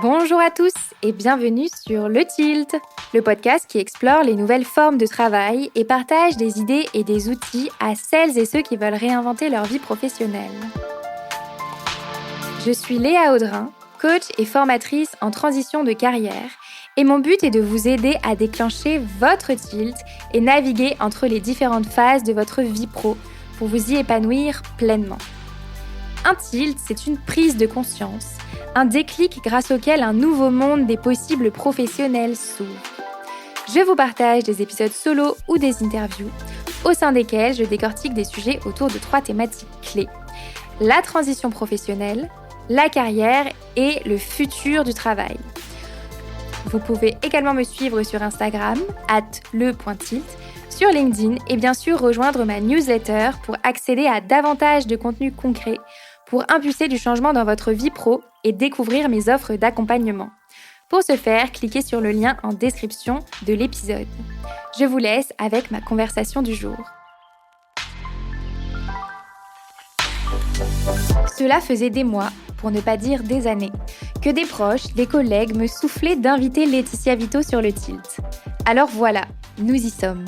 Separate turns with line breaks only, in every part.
Bonjour à tous et bienvenue sur Le Tilt, le podcast qui explore les nouvelles formes de travail et partage des idées et des outils à celles et ceux qui veulent réinventer leur vie professionnelle. Je suis Léa Audrin, coach et formatrice en transition de carrière, et mon but est de vous aider à déclencher votre tilt et naviguer entre les différentes phases de votre vie pro pour vous y épanouir pleinement. Un tilt, c'est une prise de conscience, un déclic grâce auquel un nouveau monde des possibles professionnels s'ouvre. Je vous partage des épisodes solo ou des interviews, au sein desquels je décortique des sujets autour de 3 thématiques clés: la transition professionnelle, la carrière et le futur du travail. Vous pouvez également me suivre sur Instagram, @le.tilt, sur LinkedIn et bien sûr rejoindre ma newsletter pour accéder à davantage de contenu concret, pour impulser du changement dans votre vie pro et découvrir mes offres d'accompagnement. Pour ce faire, cliquez sur le lien en description de l'épisode. Je vous laisse avec ma conversation du jour. Cela faisait des mois, pour ne pas dire des années, que des proches, des collègues me soufflaient d'inviter Laetitia Vito sur le Tilt. Alors voilà, nous y sommes.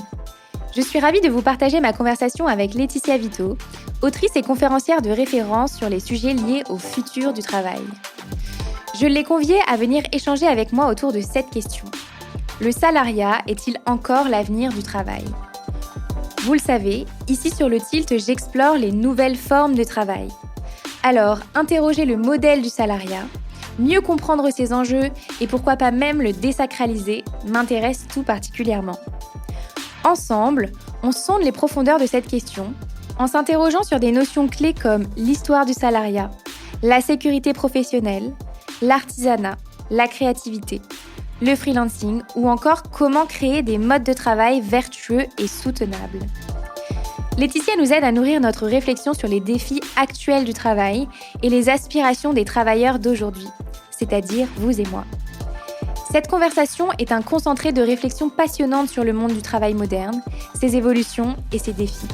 Je suis ravie de vous partager ma conversation avec Laetitia Vito, autrice et conférencière de référence sur les sujets liés au futur du travail. Je l'ai conviée à venir échanger avec moi autour de cette question. Le salariat est-il encore l'avenir du travail ? Vous le savez, ici sur le Tilt, j'explore les nouvelles formes de travail. Alors, interroger le modèle du salariat, mieux comprendre ses enjeux et pourquoi pas même le désacraliser m'intéresse tout particulièrement. Ensemble, on sonde les profondeurs de cette question en s'interrogeant sur des notions clés comme l'histoire du salariat, la sécurité professionnelle, l'artisanat, la créativité, le freelancing ou encore comment créer des modes de travail vertueux et soutenables. Laetitia nous aide à nourrir notre réflexion sur les défis actuels du travail et les aspirations des travailleurs d'aujourd'hui, c'est-à-dire vous et moi. Cette conversation est un concentré de réflexions passionnantes sur le monde du travail moderne, ses évolutions et ses défis.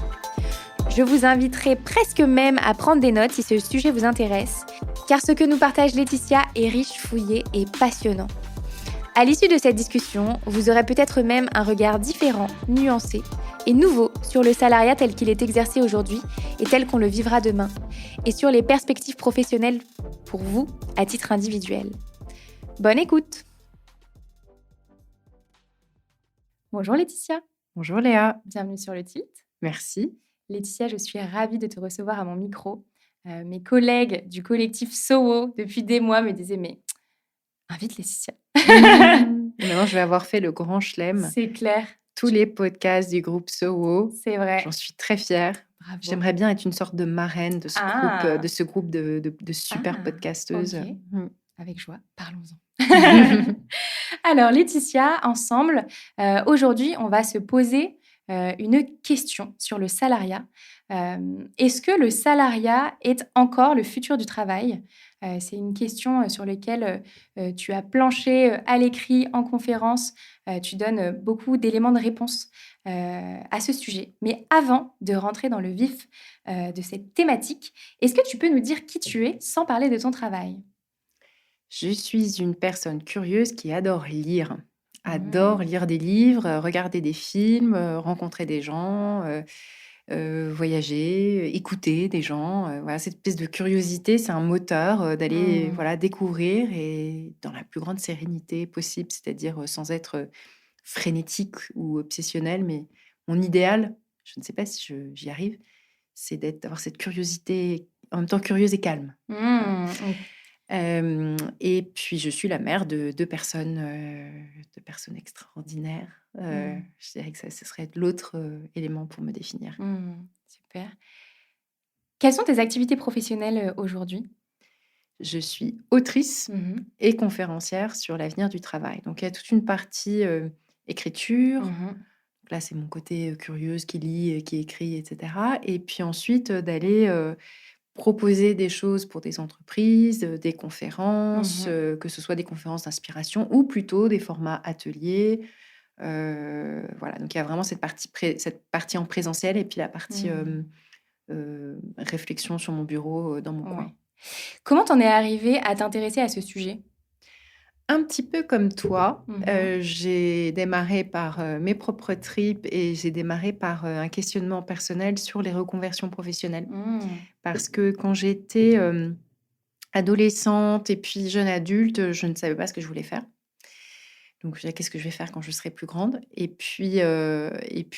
Je vous inviterai presque même à prendre des notes si ce sujet vous intéresse, car ce que nous partage Laetitia est riche, fouillé et passionnant. À l'issue de cette discussion, vous aurez peut-être même un regard différent, nuancé et nouveau sur le salariat tel qu'il est exercé aujourd'hui et tel qu'on le vivra demain, et sur les perspectives professionnelles pour vous à titre individuel. Bonne écoute! Bonjour Laetitia.
Bonjour Léa.
Bienvenue sur le Tilt.
Merci.
Laetitia, je suis ravie de te recevoir à mon micro. Mes collègues du collectif SOWO depuis des mois me disaient mais invite Laetitia.
Maintenant, je vais avoir fait le grand chelem.
C'est clair.
Tous les podcasts du groupe SOWO.
C'est vrai.
J'en suis très fière.
Bravo.
J'aimerais bien être une sorte de marraine de ce groupe de super podcasteuses.
Okay. Avec joie, parlons-en. Alors Laetitia, ensemble, aujourd'hui, on va se poser une question sur le salariat. Est-ce que le salariat est encore le futur du travail ? C'est une question sur laquelle tu as planché à l'écrit, en conférence. Tu donnes beaucoup d'éléments de réponse à ce sujet. Mais avant de rentrer dans le vif de cette thématique, est-ce que tu peux nous dire qui tu es sans parler de ton travail ?
Je suis une personne curieuse qui adore lire. Adore lire des livres, regarder des films, rencontrer des gens, voyager, écouter des gens. Voilà, cette espèce de curiosité, c'est un moteur d'aller découvrir et dans la plus grande sérénité possible, c'est-à-dire sans être frénétique ou obsessionnel. Mais mon idéal, je ne sais pas si j'y arrive, c'est d'avoir cette curiosité en même temps curieuse et calme. Et puis, je suis la mère de deux personnes extraordinaires. Je dirais que ce serait l'autre élément pour me définir.
Super. Quelles sont tes activités professionnelles aujourd'hui ?
Je suis autrice et conférencière sur l'avenir du travail. Donc, il y a toute une partie écriture. Donc là, c'est mon côté curieuse qui lit, qui écrit, etc. Et puis ensuite, d'aller proposer des choses pour des entreprises, des conférences, que ce soit des conférences d'inspiration ou plutôt des formats ateliers. Voilà, donc il y a vraiment cette partie en présentiel et puis la partie réflexion sur mon bureau dans mon coin.
Comment t'en es arrivée à t'intéresser à ce sujet ?
Un petit peu comme toi,
Mhm.
j'ai démarré par, mes propres tripes et j'ai démarré par, un questionnement personnel sur les reconversions professionnelles.
Mm.
Parce que quand j'étais, adolescente et puis jeune adulte, je ne savais pas ce que je voulais faire. Donc je disais: «Qu'est-ce que je vais faire quand je serai plus grande?» Et puis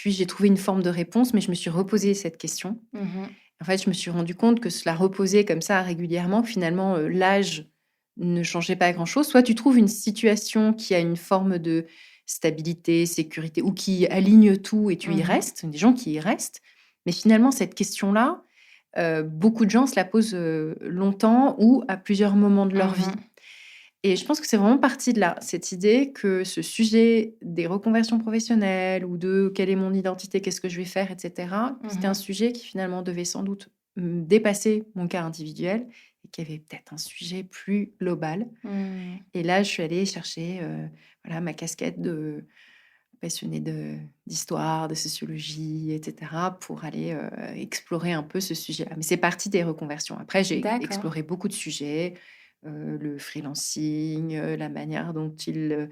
j'ai trouvé une forme de réponse, mais je me suis reposé cette question.
Mhm.
En fait, je me suis rendu compte que se la reposer comme ça régulièrement, finalement, l'âge ne changeait pas grand-chose. Soit tu trouves une situation qui a une forme de stabilité, sécurité ou qui aligne tout et tu y
Mhm.
restes, des gens qui y restent. Mais finalement, cette question-là, beaucoup de gens se la posent, longtemps ou à plusieurs moments de leur vie.
Mhm.
Et je pense que c'est vraiment parti de là, cette idée que ce sujet des reconversions professionnelles ou de quelle est mon identité, qu'est-ce que je vais faire, et cetera, c'était un
Mhm.
sujet qui finalement devait sans doute, dépasser mon cas individuel et qui avait peut-être un sujet plus global.
Mhm.
Et là, je suis allée chercher, voilà, ma casquette de passionnée d'histoire, de sociologie, et cetera, pour aller, explorer un peu ce sujet-là. Mais c'est parti des reconversions. Après, j'ai
D'accord.
exploré beaucoup de sujets, le freelancing, la manière dont il,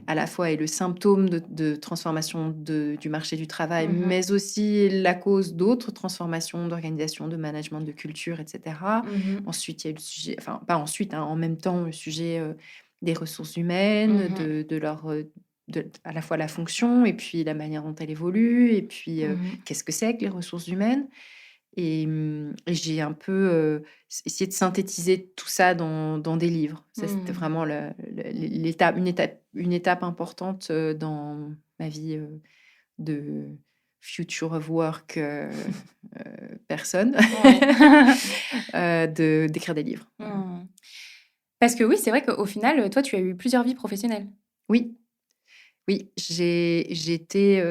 à la fois est le symptôme de transformation du marché du travail,
Mhm.
mais aussi la cause d'autres transformations d'organisation, de management, de culture, et cetera.
Mhm.
Ensuite, il y a eu le sujet, enfin, pas ensuite, hein, en même temps, le sujet, des ressources humaines,
Mhm.
de leur, à la fois la fonction et puis la manière dont elle évolue et puis,
Mhm.
qu'est-ce que c'est que les ressources humaines? Et j'ai un peu, essayé de synthétiser tout ça dans des livres. Ça, c'était
Mhm.
vraiment une étape importante, dans ma vie, de future of work, personne,
Ouais.
de d'écrire des livres, voilà.
Mhm. Parce que oui, c'est vrai qu'au final, toi, tu as eu plusieurs vies professionnelles.
Oui. Oui, j'étais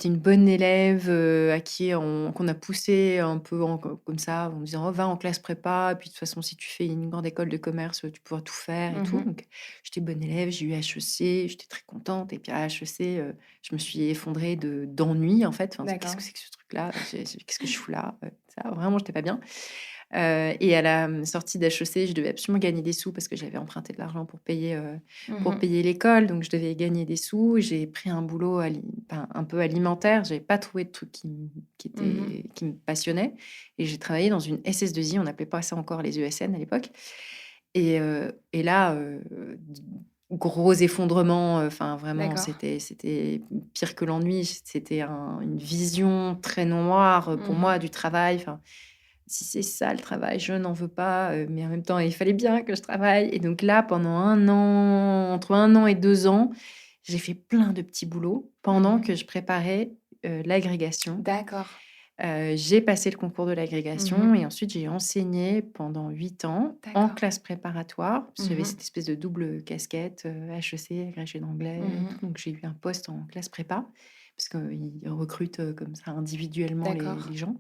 une bonne élève, à qui qu'on a poussé un peu comme ça, en me disant: «Oh, va en classe prépa et puis de toute façon, si tu fais une grande école de commerce, tu pourras tout faire et tout».
Mhm.
Donc j'étais bonne élève, j'ai eu HEC, j'étais très contente et puis à HEC, je me suis effondrée d'ennui, en fait. Enfin, «Qu'est-ce
D'accord.
que c'est que ce truc-là? Qu'est-ce que je fous là?» Ça, vraiment, j'étais pas bien. Et à la, sortie d'HEC, je devais absolument gagner des sous parce que j'avais emprunté de l'argent pour
Mhm.
payer l'école, donc je devais gagner des sous. J'ai pris un boulot enfin, un peu alimentaire. J'avais pas trouvé de truc
Mhm.
qui me passionnait et j'ai travaillé dans une SS2I. On n'appelait pas ça encore les ESN à l'époque. Et là, gros effondrement, enfin vraiment,
D'accord.
c'était pire que l'ennui. C'était une vision très noire, pour moi,
Mhm.
du travail. Enfin, si c'est ça le travail, je n'en veux pas, mais en même temps, il fallait bien que je travaille. Et donc là, pendant 1 an, entre 1 an et 2 ans, j'ai fait plein de petits boulots pendant
Mhm.
que je préparais, l'agrégation.
D'accord.
J'ai passé le concours de l'agrégation
Mhm.
et ensuite j'ai enseigné pendant 8 ans en
D'accord.
classe préparatoire, parce que j'avais
Mhm.
cette espèce de double casquette, HEC, agrégé d'anglais et tout,
Mhm.
donc j'ai eu un poste en classe prépa, parce qu'ils recrutent, comme ça individuellement les
D'accord.
gens.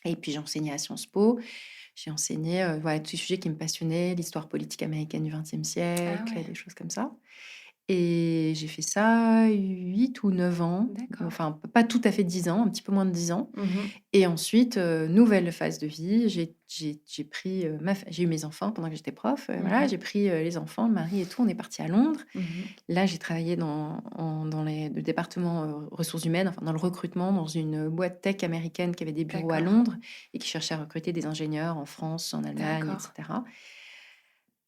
Et puis j'ai enseigné à Sciences Po. J'ai enseigné, voilà, tous les sujets qui me passionnaient, l'histoire politique américaine du XXe
Ah
siècle,
ouais.
des choses comme ça. Et j'ai fait ça 8 ou 9 ans,
D'accord.
enfin pas tout à fait 10 ans, un petit peu moins de 10 ans.
Mhm.
Et ensuite, nouvelle phase de vie, j'ai pris, j'ai eu mes enfants pendant que j'étais prof, voilà,
Mhm.
j'ai pris, les enfants, le mari et tout, on est parti à Londres.
Mhm.
Là, j'ai travaillé dans le département, ressources humaines, enfin dans le recrutement, dans une boîte tech américaine qui avait des bureaux à
D'accord.
Londres et qui cherchait à recruter des ingénieurs en France, en Allemagne, et
D'accord.
cetera.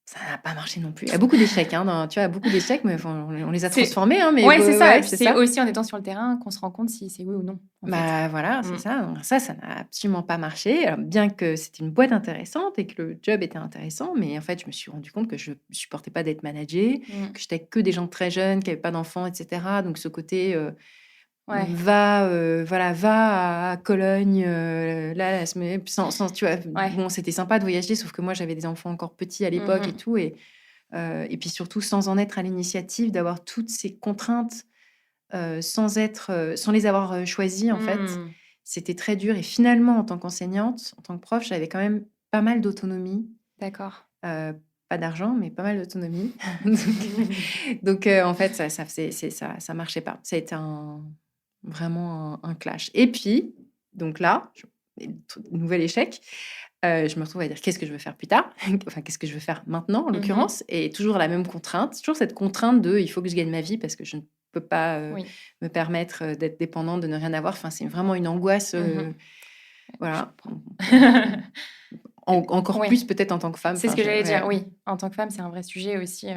Ça n'a pas marché non plus. Il y a beaucoup d'échecs, hein, tu vois, beaucoup d'échecs, mais enfin, on les a
C'est
transformés, hein, mais
ouais, c'est ça. Et
ouais,
puis
c'est
c'est
ça.
aussi en étant sur le terrain qu'on se rend compte si c'est oui ou non, en fait.
Bah, voilà, c'est
Mm.
ça. Donc ça n'a absolument pas marché. Alors, bien que c'était une boîte intéressante et que le job était intéressant, mais en fait, je me suis rendu compte que je supportais pas d'être managée,
Mm.
que j'étais avec que des gens très jeunes qui avaient pas d'enfants, et cetera. Donc ce côté,
Ouais.
voilà, va à Cologne, là, la semaine tu vois?
Ouais.
Bon, c'était sympa de voyager, sauf que moi, j'avais des enfants encore petits à l'époque et
Mhm.
tout et puis surtout sans en être à l'initiative, d'avoir toutes ces contraintes, sans les avoir, choisies, en fait.
Mm.
C'était très dur et finalement, en tant qu'enseignante, en tant que prof, j'avais quand même pas mal d'autonomie,
D'accord.
heu, pas d'argent, mais pas mal d'autonomie. Donc en fait, ça faisait ça marchait pas. Ça a été vraiment un clash et puis, donc là, nouvel échec. je me retrouve à dire: «Qu'est-ce que je veux faire plus tard?» Enfin, qu'est-ce que je veux faire maintenant, en l'occurrence? Et toujours la même contrainte, toujours cette contrainte de: «Il faut que je gagne ma vie parce que je ne peux pas,
Oui.
me permettre, d'être dépendante, de ne rien avoir». Enfin, c'est vraiment une angoisse,
Je
voilà.
comprends.
Encore
Oui,
plus peut-être en tant que femme,
c'est ce
enfin
que
je
j'allais dire,
ouais.
oui. En tant que femme, c'est un vrai sujet aussi,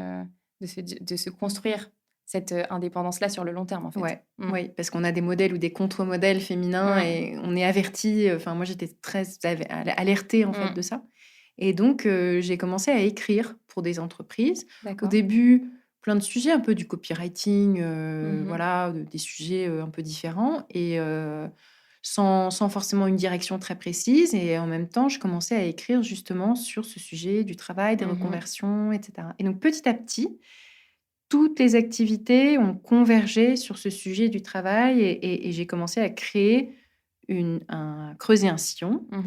de se construire cette, indépendance-là sur le long terme, en fait.
Ouais,
Mmh.
oui, parce qu'on a des modèles ou des contre-modèles féminins
Mmh.
et on est avertis, enfin moi j'étais très alertée en fait
Mmh.
de ça et donc j'ai commencé à écrire pour des entreprises. Au
D'accord.
début, plein de sujets, un peu du copywriting,
Mmh.
voilà, des sujets, un peu différents et sans forcément une direction très précise et en même temps, je commençais à écrire justement sur ce sujet du travail, des
Mmh.
reconversions et cetera et donc petit à petit, toutes les activités ont convergé sur ce sujet du travail et j'ai commencé à créer creuser un sillon,
Mmh.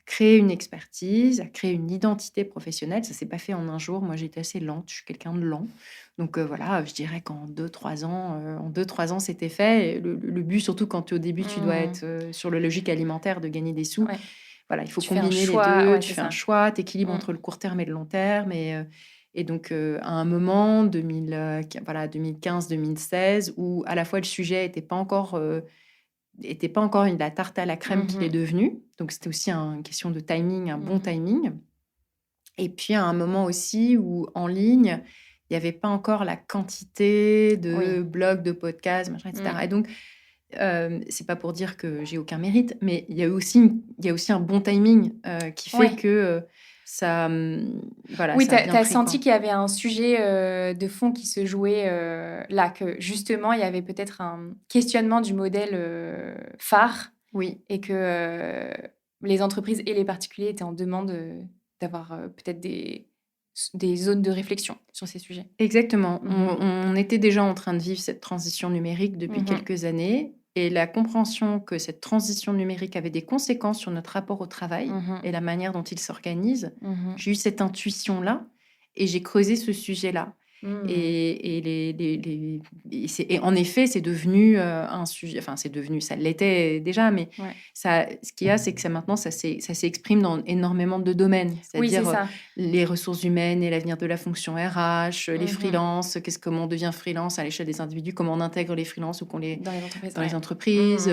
créer une expertise, à créer une identité professionnelle. Ça s'est pas fait en un jour. Moi, j'étais assez lente, je suis quelqu'un de lent. Donc voilà, je dirais qu'en 2 3 ans, c'était fait et le but surtout quand tu es au début, tu dois
Mmh.
être, sur le logique alimentaire de gagner des sous.
Ouais.
Voilà, il faut
Tu fais un
combiner les
choix,
2.
ouais,
Tu
c'est
fais un
ça.
choix, tu équilibres
Mmh.
entre le court terme et le long terme et donc à un moment 2015-2016 où à la fois le sujet était pas encore une la tarte à la crème qu'il est
Mmh.
devenu. Donc c'était aussi une question de timing, un bon
Mmh.
timing et puis à un moment aussi où en ligne, il y avait pas encore la quantité
Oui.
de blogs, de podcasts, machin et cetera et
Mmh.
donc c'est pas pour dire que j'ai aucun mérite, mais il y a aussi un bon timing, qui fait
Ouais.
que, ça, voilà,
Oui,
ça
tu
a
as
bien pris,
senti
quoi.
qu'il y avait un sujet, de fond qui se jouait, là, que justement il y avait peut-être un questionnement du modèle, phare
Oui,
et que, les entreprises et les particuliers étaient en demande, d'avoir, peut-être des zones de réflexion sur ces sujets.
exactement.
Mmh.
On était déjà en train de vivre cette transition numérique depuis
Mmh.
quelques années et la compréhension que cette transition numérique avait des conséquences sur notre rapport au travail
Mmh.
et la manière dont il s'organise,
Mmh.
j'ai eu cette intuition-là et j'ai creusé ce sujet-là.
Mmh.
Et en effet, c'est devenu, un sujet enfin, c'est devenu, ça l'était déjà, mais
Ouais.
ce qu'il y a, c'est que ça maintenant, ça s'exprime dans énormément de domaines.
Oui, c'est
C'est-à-dire,
ça.
les ressources humaines et l'avenir de la fonction RH, les
Mmh.
freelances, comment on devient freelance à l'échelle des individus, comment on intègre les freelances ou qu'on les
Dans les entreprises,
dans les
ouais.
entreprises,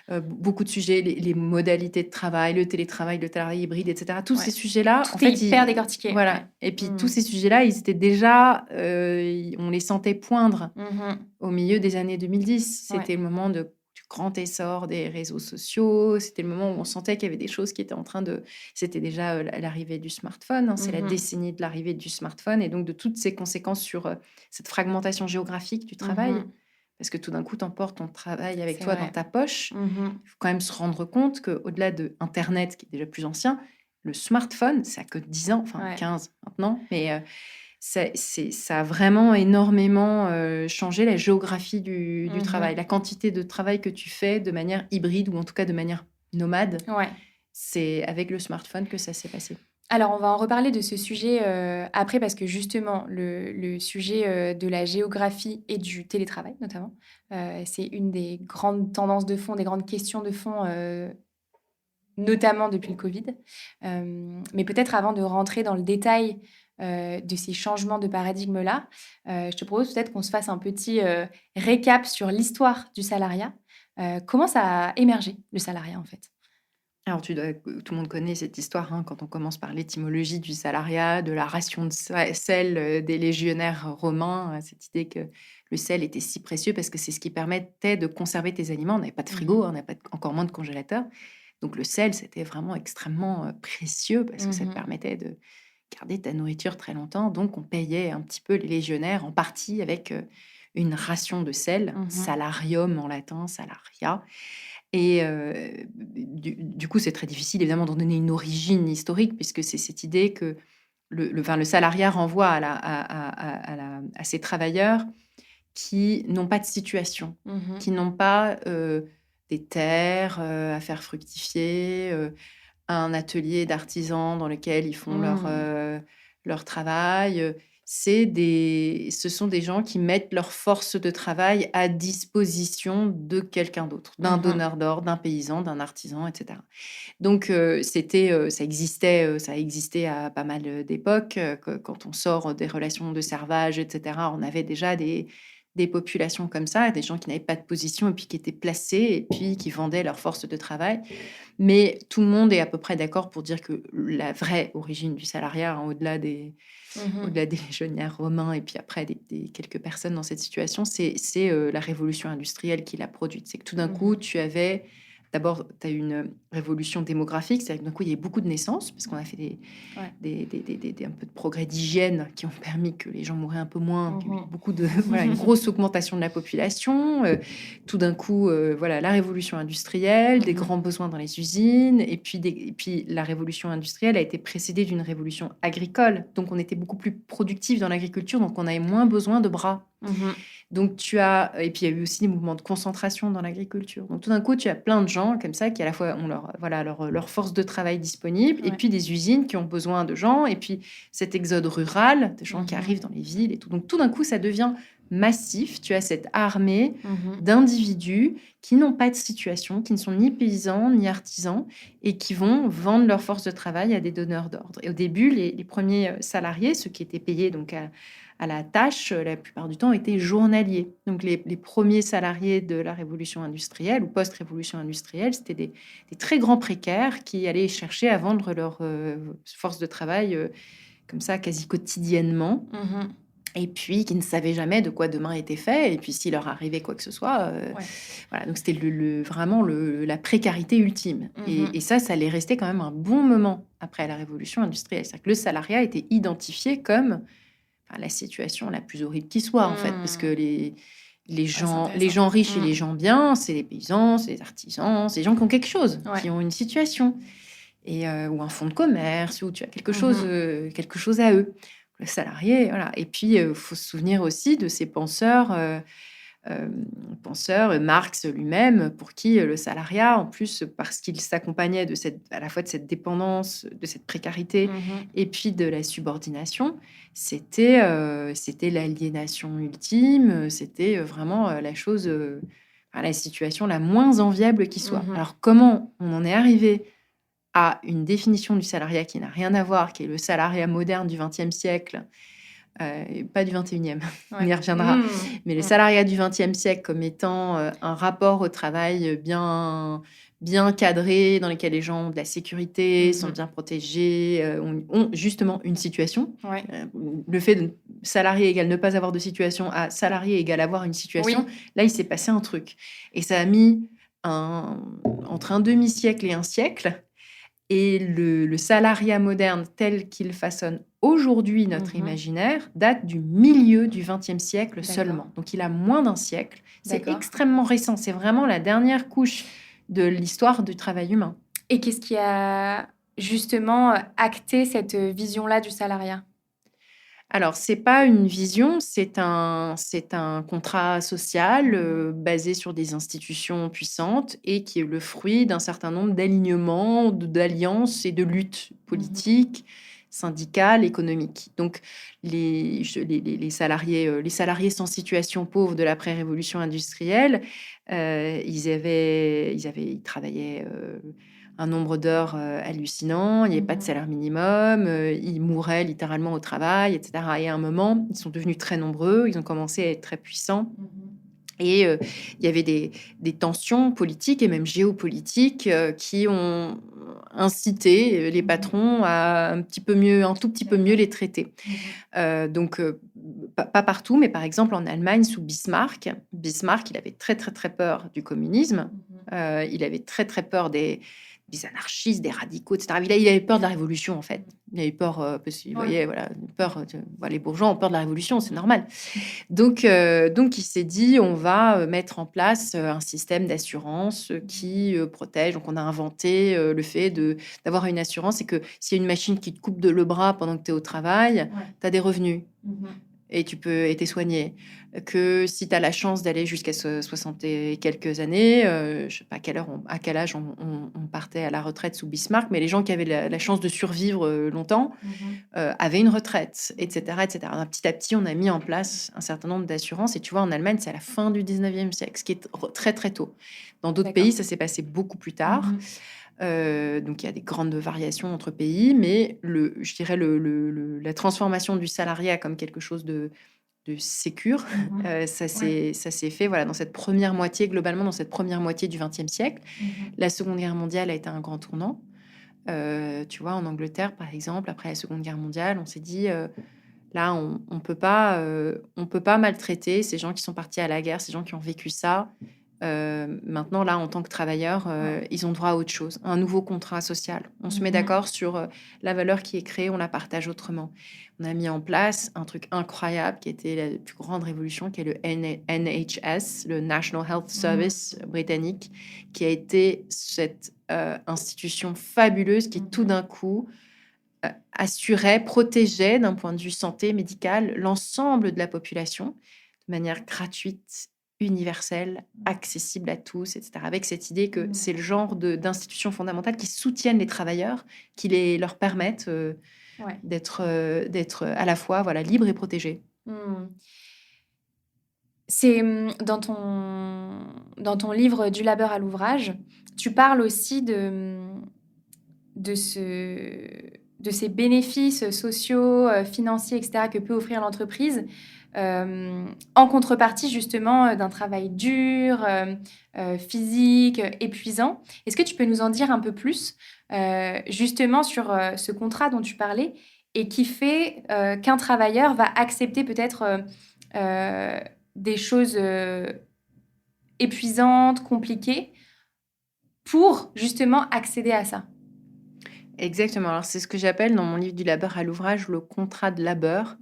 Mmh.
beaucoup de sujets, les modalités de travail, le télétravail, le travail hybride et cetera. Tous ces
Ouais.
sujets-là, en
Tout est
fait,
hyper
ils
décortiqué, ouais.
voilà et puis tous
Mmh.
ces sujets-là, ils étaient déjà, on les sentait poindre
Mmh.
au milieu des années 2010.
Ouais.
C'était le moment du grand essor des réseaux sociaux, c'était le moment où on sentait qu'il y avait des choses qui étaient en train de c'était déjà, l'arrivée du smartphone, hein, c'est la
Mmh.
décennie de l'arrivée du smartphone et donc de toutes ces conséquences sur, cette fragmentation géographique du travail.
Mmh.
Parce que tout d'un coup, tu emportes ton travail avec
C'est
toi dans
vrai.
ta poche.
Mmh.
Il faut quand même se rendre compte qu'au-delà de internet qui est déjà plus ancien, le smartphone, ça a que 10 ans, enfin
Ouais.
15 maintenant, mais ça a vraiment énormément, changé la géographie du travail.
Mmh.
La quantité de travail que tu fais de manière hybride ou en tout cas de manière nomade,
Ouais.
c'est avec le smartphone que ça s'est passé.
Alors, on va en reparler de ce sujet, après parce que justement le sujet, de la géographie et du télétravail notamment, c'est une des grandes tendances de fond, des grandes questions de fond, notamment depuis le covid. Mais peut-être avant de rentrer dans le détail, de ces changements de paradigme-là, je te propose peut-être qu'on se fasse un petit, récap sur l'histoire du salariat. Comment ça a émergé le salariat en fait?
Alors tout le monde connaît cette histoire, hein, quand on commence par l'étymologie du salariat, de la ration de sel, des légionnaires romains, cette idée que le sel était si précieux parce que c'est ce qui permettait de conserver tes aliments. On n'avait pas de frigo,
Mmh.
hein, on n'avait pas encore moins de congélateur. Donc le sel, c'était vraiment extrêmement, précieux parce que ça te
Mmh.
permettait de garder ta nourriture très longtemps. Donc on payait un petit peu les légionnaires en partie avec, une ration de sel,
Mmh.
salarium en latin, salaria et du coup, c'est très difficile évidemment d'en donner une origine historique puisque c'est cette idée que le salariat renvoie à ces travailleurs qui n'ont pas de situation,
Mmh.
qui n'ont pas, des terres, à faire fructifier, un atelier d'artisans dans lequel ils font
Mmh.
leur travail, ce sont des gens qui mettent leur force de travail à disposition de quelqu'un d'autre, d'un donneur d'ordre, d'un paysan, d'un artisan, etc. Donc, ça existait à pas mal d'époques. Quand on sort des relations de servage, etc., on avait déjà des populations comme ça, des gens qui n'avaient pas de position et puis qui étaient placés et puis qui vendaient leur force de travail. Mais tout le monde est à peu près d'accord pour dire que la vraie origine du salariat, au-delà des légionnaires romains et puis après des quelques personnes dans cette situation, c'est la révolution industrielle qui l'a produite. C'est que tout d'un coup, tu avais... D'abord, tu as eu une révolution démographique, c'est-à-dire que d'un coup, il y a eu beaucoup de naissances, parce qu'on a fait un peu de progrès d'hygiène qui ont permis que les gens mouraient un peu moins, qu'il y a eu beaucoup de, une grosse augmentation de la population. Tout d'un coup, la révolution industrielle, des grands besoins dans les usines, et puis la révolution industrielle a été précédée d'une révolution agricole. Donc, on était beaucoup plus productifs dans l'agriculture, donc on avait moins besoin de bras. Donc, et puis il y a eu aussi des mouvements de concentration dans l'agriculture. Donc, tout d'un coup, tu as plein de gens comme ça qui à la fois ont leur force de travail disponible, et puis des usines qui ont besoin de gens, et puis cet exode rural, des gens qui arrivent dans les villes et tout. Donc, tout d'un coup, ça devient massif. Tu as cette armée d'individus qui n'ont pas de situation, qui ne sont ni paysans ni artisans, et qui vont vendre leur force de travail à des donneurs d'ordre. Et au début, les premiers salariés, ceux qui étaient payés donc à la tâche, la plupart du temps, étaient journaliers. Donc, les premiers salariés de la révolution industrielle ou post-révolution industrielle, c'était des très grands précaires qui allaient chercher à vendre leur force de travail comme ça, quasi quotidiennement. Et puis, qui ne savaient jamais de quoi demain était fait. Et puis, s'il leur arrivait quoi que ce soit... Voilà, donc c'était vraiment la précarité ultime. Et ça allait rester quand même un bon moment après la révolution industrielle. C'est-à-dire que le salariat était identifié comme la situation la plus horrible qui soit, en fait, parce que les gens riches et les gens bien, c'est les paysans, c'est les artisans, c'est les gens qui ont quelque chose, qui ont une situation, ou un fonds de commerce, où tu as quelque chose à eux. Le salarié, voilà. Et puis, il faut se souvenir aussi de ces penseurs... Marx lui-même, pour qui le salariat, en plus, parce qu'il s'accompagnait à la fois de cette dépendance, de cette précarité, et puis de la subordination, c'était l'aliénation ultime, c'était vraiment la chose, la situation la moins enviable qui soit. Alors, comment on en est arrivé à une définition du salariat qui n'a rien à voir, qui est le salariat moderne du XXe siècle, pas du 21e, on y reviendra, mais le salariat du 20e siècle comme étant un rapport au travail bien cadré, dans lequel les gens ont de la sécurité, sont bien protégés, ont justement une situation. Le fait de salarié égale ne pas avoir de situation à salarié égale avoir une situation, là, il s'est passé un truc. Et ça a mis entre un demi-siècle et un siècle. Et le salariat moderne tel qu'il façonne aujourd'hui notre imaginaire date du milieu du XXe siècle seulement. Donc, il a moins d'un siècle. C'est extrêmement récent. C'est vraiment la dernière couche de l'histoire du travail humain.
Et qu'est-ce qui a justement acté cette vision-là du salariat ?
Alors, c'est pas une vision, c'est un contrat social basé sur des institutions puissantes et qui est le fruit d'un certain nombre d'alignements, d'alliances et de luttes politiques, syndicales, économiques. Donc, les salariés sans situation pauvre de l'après-révolution industrielle, ils travaillaient... un nombre d'heures hallucinant, il n'y avait pas de salaire minimum, ils mouraient littéralement au travail, etc. Et à un moment, ils sont devenus très nombreux, ils ont commencé à être très puissants. Et il y avait des tensions politiques et même géopolitiques qui ont incité les patrons à un tout petit peu mieux les traiter. Donc, pas partout, mais par exemple en Allemagne, sous Bismarck, il avait très, très, très peur du communisme. Il avait très, très peur des anarchistes, des radicaux, etc. Il avait peur de la révolution, en fait. Il avait peur, parce qu'il voyait, les bourgeois ont peur de la révolution, c'est normal. Donc, il s'est dit, on va mettre en place un système d'assurance qui protège. Donc, on a inventé le fait d'avoir une assurance et que s'il y a une machine qui te coupe le bras pendant que tu es au travail, tu as des revenus. et t'es soigné. Que si tu as la chance d'aller jusqu'à 60 et quelques années, je sais pas à quel âge on partait à la retraite sous Bismarck, mais les gens qui avaient la chance de survivre longtemps avaient une retraite, etc., etc. Petit à petit, on a mis en place un certain nombre d'assurances. Et tu vois, en Allemagne, c'est à la fin du 19e siècle, ce qui est très, très tôt. Dans d'autres pays, ça s'est passé beaucoup plus tard. Donc, il y a des grandes variations entre pays, mais je dirais la transformation du salariat comme quelque chose de sécure, ça s'est fait voilà, dans cette première moitié, globalement, dans cette première moitié du XXe siècle. La Seconde Guerre mondiale a été un grand tournant. Tu vois, en Angleterre, par exemple, après la Seconde Guerre mondiale, on s'est dit, là, on peut pas maltraiter ces gens qui sont partis à la guerre, ces gens qui ont vécu ça. Maintenant, là, en tant que travailleurs, ils ont droit à autre chose, un nouveau contrat social. On se met d'accord sur la valeur qui est créée, on la partage autrement. On a mis en place un truc incroyable qui était la plus grande révolution, qui est le NHS, le National Health Service britannique, qui a été cette institution fabuleuse qui, tout d'un coup, assurait, protégeait d'un point de vue santé médicale l'ensemble de la population de manière gratuite, universelle, accessible à tous, etc. Avec cette idée que c'est le genre d'institutions fondamentales qui soutiennent les travailleurs, qui leur permettent d'être à la fois libres et protégés.
C'est dans ton livre Du labeur à l'ouvrage, tu parles aussi de ces bénéfices sociaux, financiers, etc., que peut offrir l'entreprise, en contrepartie justement d'un travail dur, physique, épuisant. Est-ce que tu peux nous en dire un peu plus, justement sur ce contrat dont tu parlais et qui fait qu'un travailleur va accepter peut-être des choses épuisantes, compliquées, pour justement accéder à ça?
Exactement. Alors, c'est ce que j'appelle dans mon livre Du labeur à l'ouvrage le contrat de labeur.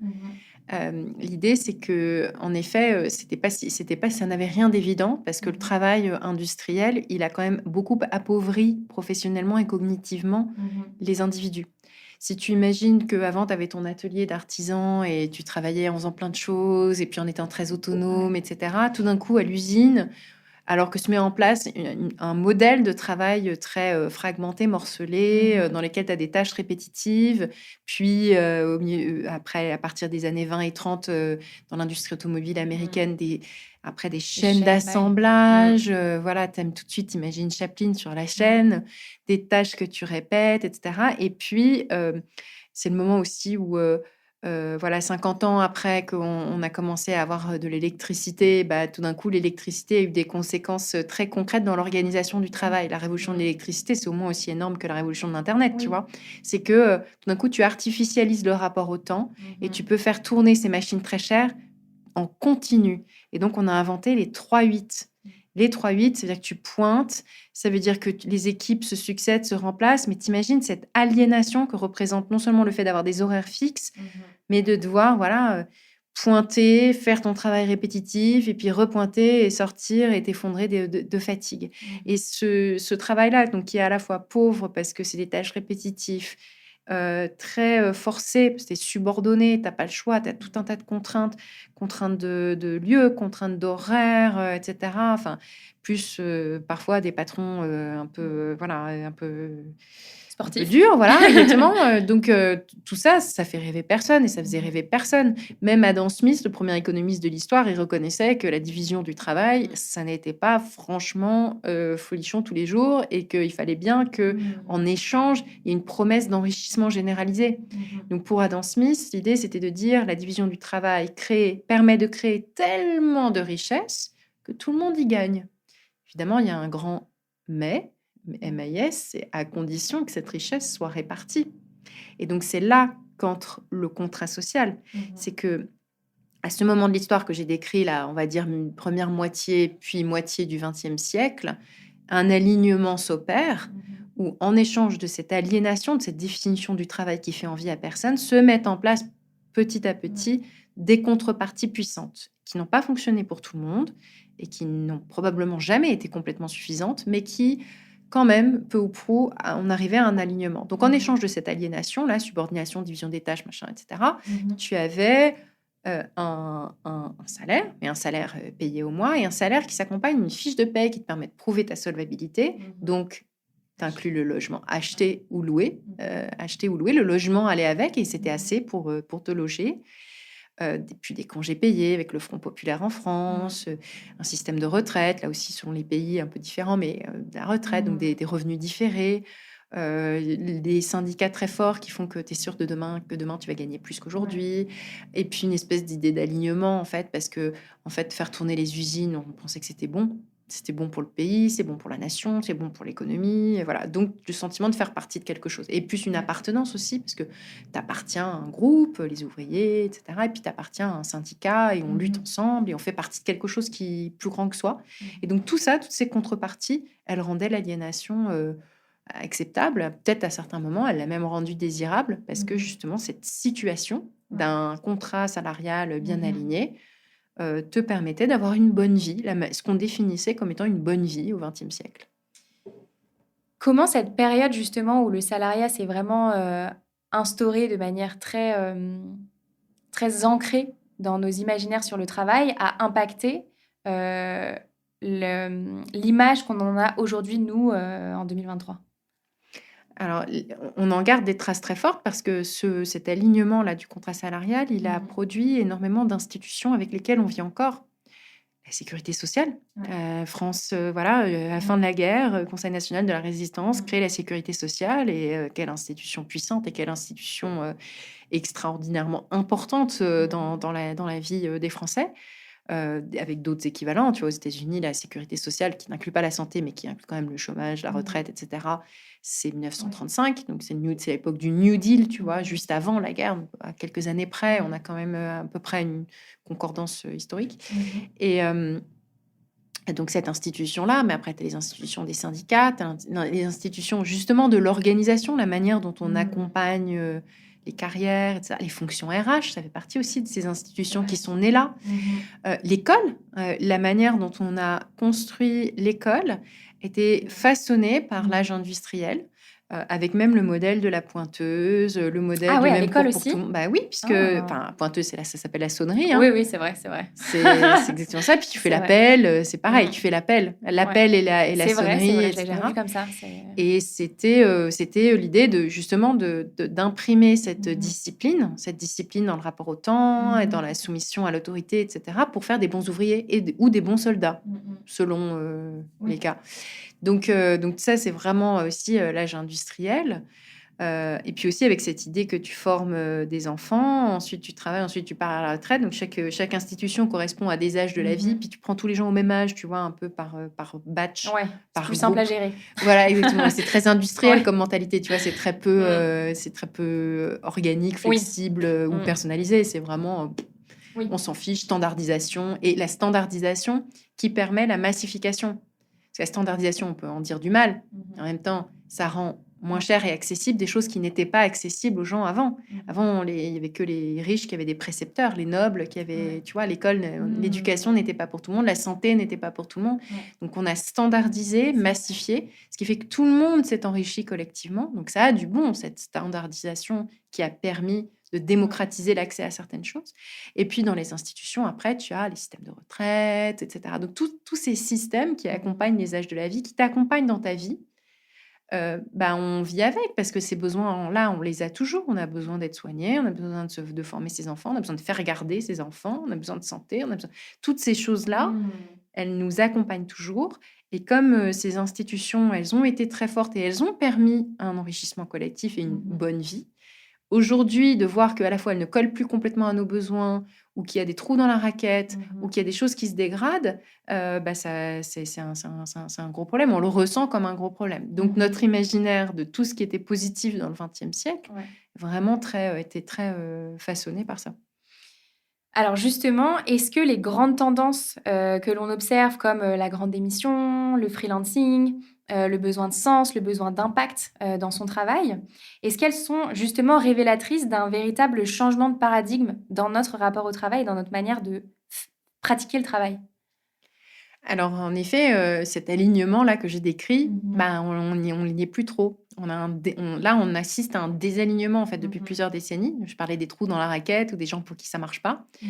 L'idée, c'est que, en effet, ça n'avait rien d'évident parce que le travail industriel, il a quand même beaucoup appauvri professionnellement et cognitivement les individus. Si tu imagines qu'avant, tu avais ton atelier d'artisan et tu travaillais en faisant plein de choses et puis en étant très autonome, etc., tout d'un coup, à l'usine, alors que se met en place un modèle de travail très fragmenté, morcelé, dans lequel tu as des tâches répétitives. Puis, après, à partir des années 20 et 30, dans l'industrie automobile américaine, après des chaînes d'assemblage. Voilà, tu aimes tout de suite, imagine Chaplin sur la chaîne, des tâches que tu répètes, etc. Et puis, c'est le moment aussi où... 50 ans après qu'on a commencé à avoir de l'électricité, tout d'un coup, l'électricité a eu des conséquences très concrètes dans l'organisation du travail. La révolution de l'électricité, c'est au moins aussi énorme que la révolution de l'Internet, tu vois. C'est que tout d'un coup, tu artificialises le rapport au temps et tu peux faire tourner ces machines très chères en continu. Et donc, on a inventé les 3-8. Les 3-8, c'est-à-dire que tu pointes, ça veut dire que les équipes se succèdent, se remplacent, mais t'imagines cette aliénation que représente non seulement le fait d'avoir des horaires fixes, mais de devoir pointer, faire ton travail répétitif, et puis repointer et sortir et t'effondrer de fatigue. Et ce travail-là, donc, qui est à la fois pauvre parce que c'est des tâches répétitives, très forcé, parce que tu es subordonné, tu n'as pas le choix, tu as tout un tas de contraintes de lieu, contraintes d'horaire, etc. Enfin, plus parfois des patrons un peu sportifs, dur, voilà, exactement. Donc, tout ça, ça fait rêver personne et ça faisait rêver personne. Même Adam Smith, le premier économiste de l'histoire, il reconnaissait que la division du travail, ça n'était pas franchement folichon tous les jours et qu'il fallait bien qu'en échange, il y ait une promesse d'enrichissement généralisé. Donc, pour Adam Smith, l'idée, c'était de dire la division du travail permet de créer tellement de richesses que tout le monde y gagne. Évidemment, il y a un grand mais. MAIS, c'est à condition que cette richesse soit répartie. Et donc, c'est là qu'entre le contrat social. C'est que, à ce moment de l'histoire que j'ai décrit, là, on va dire une première moitié, puis moitié du XXe siècle, un alignement s'opère où, en échange de cette aliénation, de cette définition du travail qui fait envie à personne, se mettent en place petit à petit des contreparties puissantes qui n'ont pas fonctionné pour tout le monde et qui n'ont probablement jamais été complètement suffisantes, mais qui... quand même, peu ou prou, on arrivait à un alignement. Donc, en échange de cette aliénation, là, subordination, division des tâches, machin, etc., tu avais un salaire, mais un salaire payé au mois et un salaire qui s'accompagne d'une fiche de paie qui te permet de prouver ta solvabilité. Donc, tu inclus le logement acheté ou loué. Acheté ou loué, le logement allait avec et c'était assez pour te loger. Puis des congés payés avec le Front populaire en France, un système de retraite, là aussi selon les pays un peu différents, mais de la retraite, donc des revenus différés, des syndicats très forts qui font que tu es sûr que demain tu vas gagner plus qu'aujourd'hui, et puis une espèce d'idée d'alignement en fait, parce que en fait faire tourner les usines, on pensait que c'était bon. C'était bon pour le pays, c'est bon pour la nation, c'est bon pour l'économie, et voilà. Donc le sentiment de faire partie de quelque chose. Et plus une appartenance aussi, parce que tu appartiens à un groupe, les ouvriers, etc. Et puis tu appartiens à un syndicat et on lutte ensemble et on fait partie de quelque chose qui est plus grand que soi. Et donc tout ça, toutes ces contreparties, elles rendaient l'aliénation acceptable. Peut-être à certains moments, elle l'a même rendue désirable parce que justement cette situation d'un contrat salarial bien aligné te permettait d'avoir une bonne vie, ce qu'on définissait comme étant une bonne vie au XXe siècle.
Comment cette période justement où le salariat s'est vraiment instauré de manière très ancrée dans nos imaginaires sur le travail a impacté l'image qu'on en a aujourd'hui, nous, en 2023?
Alors, on en garde des traces très fortes parce que cet alignement-là du contrat salarial, il a produit énormément d'institutions avec lesquelles on vit encore. La sécurité sociale. France, à la fin de la guerre, Conseil national de la résistance crée la sécurité sociale et quelle institution puissante et quelle institution extraordinairement importante dans la vie des Français. Avec d'autres équivalents, tu vois, aux États-Unis, la sécurité sociale qui n'inclut pas la santé, mais qui inclut quand même le chômage, la retraite, etc. C'est 1935, donc c'est l'époque du New Deal, tu vois, juste avant la guerre, donc à quelques années près, on a quand même à peu près une concordance historique. Et donc cette institution-là, mais après, tu as les institutions des syndicats, tu as les institutions justement de l'organisation, la manière dont on accompagne les carrières, etc. Les fonctions RH, ça fait partie aussi de ces institutions qui sont nées là. L'école, la manière dont on a construit l'école était façonnée par l'âge industriel, avec même le modèle de la pointeuse, le modèle
Ah
du
ouais, à
même
l'école
cours pour
aussi?
tout le monde. Bah oui, puisque pointeuse, ça s'appelle la sonnerie.
Oui, oui, c'est vrai, c'est vrai.
C'est exactement ça. Puis tu fais
C'est vrai.
l'appel, c'est pareil, tu fais l'appel et la
C'est vrai,
sonnerie,
je l'ai
etc.
jamais vu comme ça.
Et c'était l'idée justement d'imprimer cette discipline dans le rapport au temps et dans la soumission à l'autorité, etc., pour faire des bons ouvriers ou des bons soldats, selon les cas. Donc ça, c'est vraiment aussi l'âge industriel. Et puis aussi avec cette idée que tu formes des enfants, ensuite tu travailles, ensuite tu pars à la retraite. Donc chaque institution correspond à des âges de la vie, puis tu prends tous les gens au même âge, tu vois, un peu par batch,
Ouais,
par
c'est plus
groupe.
simple à gérer.
Voilà, exactement. C'est très industriel comme mentalité, tu vois, c'est très peu organique, flexible ou personnalisé. C'est vraiment, on s'en fiche, standardisation. Et la standardisation qui permet la massification. Parce que la standardisation, on peut en dire du mal. En même temps, ça rend moins cher et accessible des choses qui n'étaient pas accessibles aux gens avant. Avant, il n'y avait que les riches qui avaient des précepteurs, les nobles qui avaient, tu vois, l'école, l'éducation n'était pas pour tout le monde, la santé n'était pas pour tout le monde. Donc, on a standardisé, massifié, ce qui fait que tout le monde s'est enrichi collectivement. Donc, ça a du bon, cette standardisation qui a permis de démocratiser l'accès à certaines choses. Et puis, dans les institutions, après, tu as les systèmes de retraite, etc. Donc, tous ces systèmes qui accompagnent les âges de la vie, qui t'accompagnent dans ta vie, on vit avec parce que ces besoins-là, on les a toujours. On a besoin d'être soigné, on a besoin de former ses enfants, on a besoin de faire garder ses enfants, on a besoin de santé, on a besoin... Toutes ces choses-là, elles nous accompagnent toujours. Et comme ces institutions, elles ont été très fortes et elles ont permis un enrichissement collectif et une bonne vie, aujourd'hui, de voir qu'à la fois elles ne collent plus complètement à nos besoins, ou qu'il y a des trous dans la raquette, ou qu'il y a des choses qui se dégradent, c'est un gros problème. On le ressent comme un gros problème. Donc notre imaginaire de tout ce qui était positif dans le XXe siècle, vraiment était très façonné par ça.
Alors justement, est-ce que les grandes tendances que l'on observe, comme la grande démission, le freelancing, le besoin de sens, le besoin d'impact dans son travail, est-ce qu'elles sont justement révélatrices d'un véritable changement de paradigme dans notre rapport au travail et dans notre manière de pratiquer le travail?
Alors, en effet, cet alignement-là que j'ai décrit,
Mhm.
on n'y est plus trop. Là, on assiste à un désalignement, en fait, depuis
Mhm.
plusieurs décennies. Je parlais des trous dans la raquette ou des gens pour qui ça marche pas.
Mhm.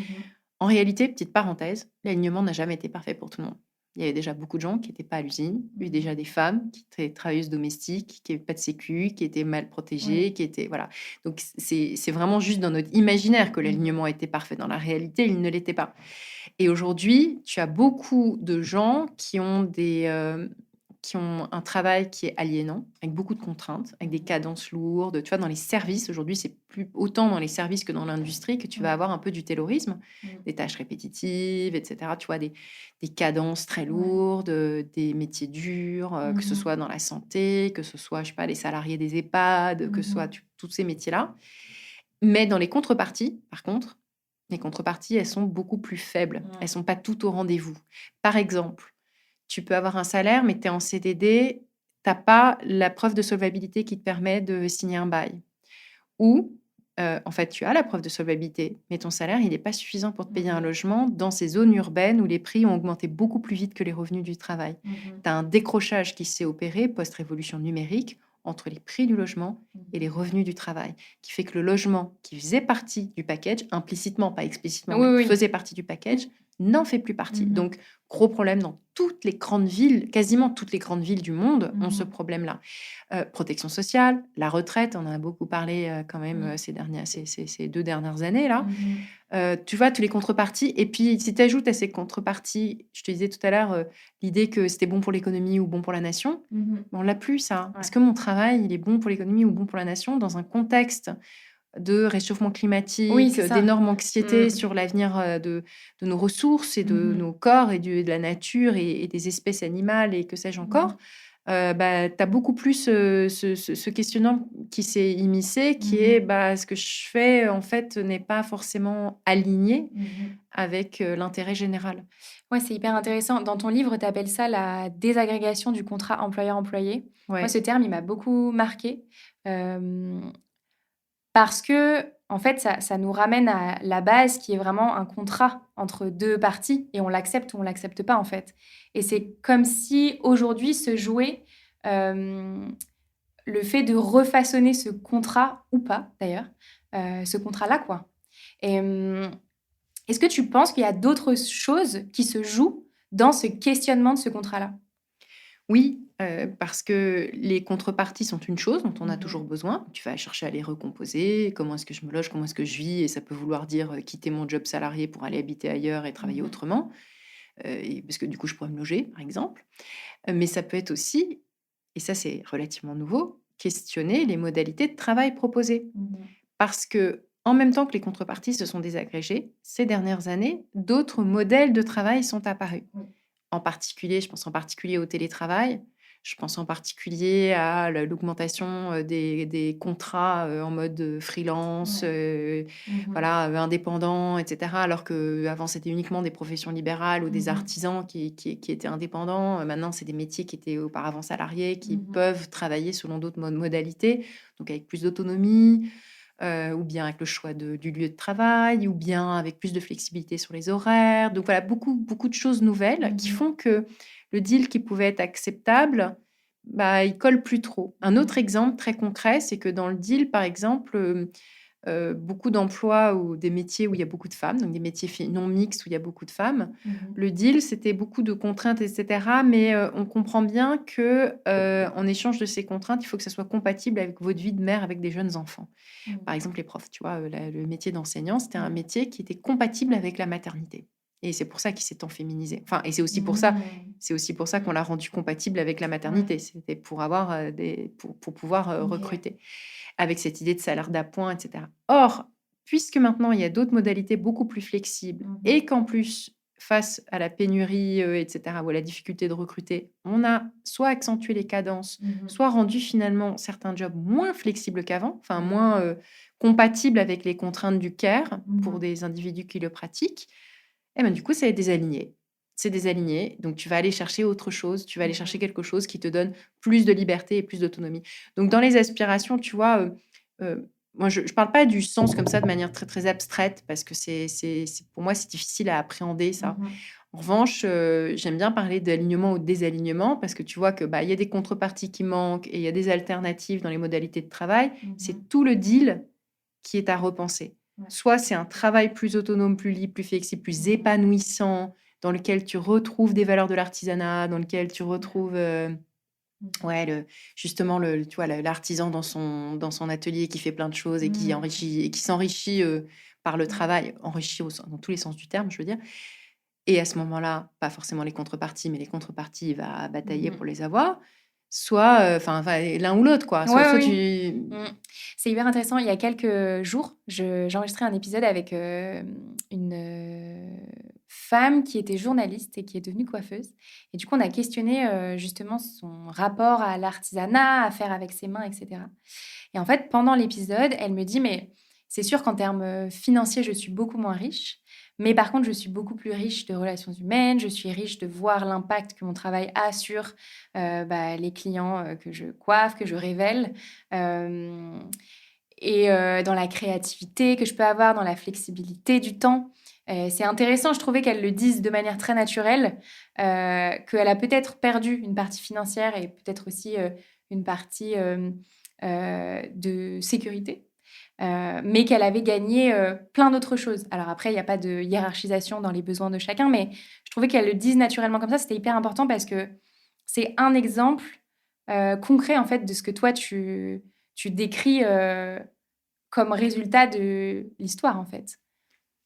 En réalité, petite parenthèse, l'alignement n'a jamais été parfait pour tout le monde. Il y avait déjà beaucoup de gens qui n'étaient pas à l'usine. Il y avait déjà des femmes qui étaient travailleuses domestiques, qui n'avaient pas de sécu, qui étaient mal protégées,
Oui.
qui étaient... Voilà. Donc, c'est vraiment juste dans notre imaginaire que
Mhm.
l'alignement était parfait. Dans la réalité, il ne l'était pas. Et aujourd'hui, tu as beaucoup de gens qui ont un travail qui est aliénant, avec beaucoup de contraintes, avec des cadences lourdes. Tu vois, dans les services, aujourd'hui, c'est plus autant dans les services que dans l'industrie que tu vas avoir un peu du taylorisme, des tâches répétitives, etc. Tu vois, des cadences très
Ouais.
lourdes, des métiers durs, que ce soit dans la santé, que ce soit, je sais pas, les salariés des EHPAD, que ce soit tous ces métiers-là. Mais dans les contreparties, par contre, les contreparties, elles sont beaucoup plus faibles.
Ouais.
Elles sont pas toutes au rendez-vous. Par exemple, tu peux avoir un salaire, mais tu es en CDD, tu pas la preuve de solvabilité qui te permet de signer un bail. Ou, en fait, tu as la preuve de solvabilité, mais ton salaire, il n'est pas suffisant pour te payer un logement dans ces zones urbaines où les prix ont augmenté beaucoup plus vite que les revenus du travail. Tu as un décrochage qui s'est opéré post-révolution numérique entre les prix du logement et les revenus du travail, qui fait que le logement qui faisait partie du package, implicitement, pas explicitement,
Oui,
mais
oui.
faisait partie du package, n'en fait plus partie.
Mhm.
Donc, gros problème dans toutes les grandes villes, quasiment toutes les grandes villes du monde ont ce problème-là. Protection sociale, la retraite, on en a beaucoup parlé quand même ces 2 dernières années-là. Tu vois, tous les contreparties. Et puis, si tu ajoutes à ces contreparties, je te disais tout à l'heure, l'idée que c'était bon pour l'économie ou bon pour la nation, on l'a plus, ça.
Ouais.
Est-ce que mon travail, il est bon pour l'économie ou bon pour la nation dans un contexte de réchauffement climatique,
Oui, c'est ça.
d'énorme anxiété sur l'avenir de nos ressources et de nos corps et de la nature et des espèces animales et que sais-je encore. Tu as beaucoup plus ce questionnement qui s'est immiscé, qui est ce que je fais, en fait, n'est pas forcément aligné avec l'intérêt général.
Ouais, c'est hyper intéressant. Dans ton livre, tu appelles ça la désagrégation du contrat employeur-employé. Moi,
Ouais.
ce terme, il m'a beaucoup marqué parce que, en fait, ça nous ramène à la base qui est vraiment un contrat entre deux parties et on l'accepte ou on l'accepte pas, en fait. Et c'est comme si aujourd'hui se jouait le fait de refaçonner ce contrat, ou pas d'ailleurs, ce contrat-là, quoi. Et est-ce que tu penses qu'il y a d'autres choses qui se jouent dans ce questionnement de ce contrat-là?
Oui, parce que les contreparties sont une chose dont on a toujours besoin. Tu vas chercher à les recomposer. Comment est-ce que je me loge? Comment est-ce que je vis? Et ça peut vouloir dire, quitter mon job salarié pour aller habiter ailleurs et travailler autrement, et parce que du coup, je pourrais me loger, par exemple. Mais ça peut être aussi, et ça, c'est relativement nouveau, questionner les modalités de travail proposées. Parce que, en même temps que les contreparties se sont désagrégées, ces dernières années, d'autres modèles de travail sont apparus. En particulier, je pense en particulier au télétravail. Je pense en particulier à l'augmentation des contrats en mode freelance, voilà, indépendant, etc. Alors qu'avant, c'était uniquement des professions libérales ou des artisans qui étaient indépendants. Maintenant, c'est des métiers qui étaient auparavant salariés, qui peuvent travailler selon d'autres modalités, donc avec plus d'autonomie, ou bien avec le choix du lieu de travail, ou bien avec plus de flexibilité sur les horaires. Donc voilà, beaucoup, beaucoup de choses nouvelles qui font que le deal qui pouvait être acceptable, il colle plus trop. Un autre exemple très concret, c'est que dans le deal, par exemple, beaucoup d'emplois ou des métiers où il y a beaucoup de femmes, donc des métiers non mixtes où il y a beaucoup de femmes. Le deal, c'était beaucoup de contraintes, etc. Mais on comprend bien que en échange de ces contraintes, il faut que ça soit compatible avec votre vie de mère avec des jeunes enfants. Par exemple, les profs, tu vois, le métier d'enseignant, c'était un métier qui était compatible avec la maternité. Et c'est pour ça qu'il s'est tant féminisé. Enfin, et c'est aussi pour ça qu'on l'a rendu compatible avec la maternité. C'était pour avoir pour pouvoir recruter avec cette idée de salaire d'appoint, etc. Or, puisque maintenant il y a d'autres modalités beaucoup plus flexibles et qu'en plus, face à la pénurie, etc., ou à la difficulté de recruter, on a soit accentué les cadences, soit rendu finalement certains jobs moins flexibles qu'avant, enfin moins compatibles avec les contraintes du care pour des individus qui le pratiquent. Et ben, du coup, c'est désaligné. C'est désaligné. Donc, tu vas aller chercher autre chose. Tu vas aller chercher quelque chose qui te donne plus de liberté et plus d'autonomie. Donc, dans les aspirations, tu vois, moi, je ne parle pas du sens comme ça de manière très, très abstraite parce que pour moi, c'est difficile à appréhender ça. En revanche, j'aime bien parler d'alignement ou de désalignement parce que tu vois que, bah, il y a des contreparties qui manquent et il y a des alternatives dans les modalités de travail. C'est tout le deal qui est à repenser.
Ouais.
Soit c'est un travail plus autonome, plus libre, plus flexible, plus épanouissant, dans lequel tu retrouves des valeurs de l'artisanat, dans lequel tu retrouves, ouais, justement, tu vois, l'artisan dans son atelier qui fait plein de choses et qui enrichit et qui s'enrichit, par le travail, enrichit dans tous les sens du terme, je veux dire. Et à ce moment-là, pas forcément les contreparties, mais les contreparties, il va batailler pour les avoir. Soit, enfin, l'un ou l'autre, quoi. Soit,
Ouais,
soit
oui.
tu...
C'est hyper intéressant. Il y a quelques jours, j'enregistrais un épisode avec une femme qui était journaliste et qui est devenue coiffeuse. Et du coup, on a questionné justement son rapport à l'artisanat, à faire avec ses mains, etc. Et en fait, pendant l'épisode, elle me dit, mais c'est sûr qu'en termes financiers, je suis beaucoup moins riche. Mais par contre, je suis beaucoup plus riche de relations humaines. Je suis riche de voir l'impact que mon travail a sur les clients que je coiffe, que je révèle. Euh, dans la créativité que je peux avoir, dans la flexibilité du temps. C'est intéressant, je trouvais qu'elle le dise de manière très naturelle, qu'elle a peut-être perdu une partie financière et peut-être aussi une partie de sécurité, mais qu'elle avait gagné plein d'autres choses. Alors après, il n'y a pas de hiérarchisation dans les besoins de chacun, mais je trouvais qu'elle le dise naturellement comme ça, c'était hyper important parce que c'est un exemple concret en fait de ce que toi tu décris comme résultat de l'histoire, en fait.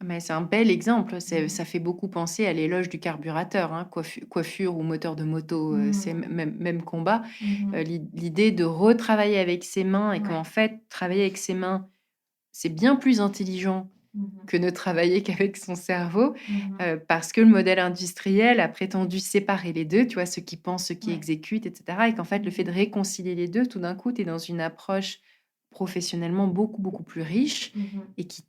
Mais c'est un bel exemple. Ça fait beaucoup penser à l'éloge du carburateur, hein, coiffure ou moteur de moto, c'est même combat. L'idée de retravailler avec ses mains et qu'en fait, travailler avec ses mains, c'est bien plus intelligent que ne travailler qu'avec son cerveau, parce que le modèle industriel a prétendu séparer les deux, tu vois, ceux qui pensent, ceux qui exécutent, etc. Et qu'en fait, le fait de réconcilier les deux, tout d'un coup, tu es dans une approche professionnellement beaucoup, beaucoup plus riche et qui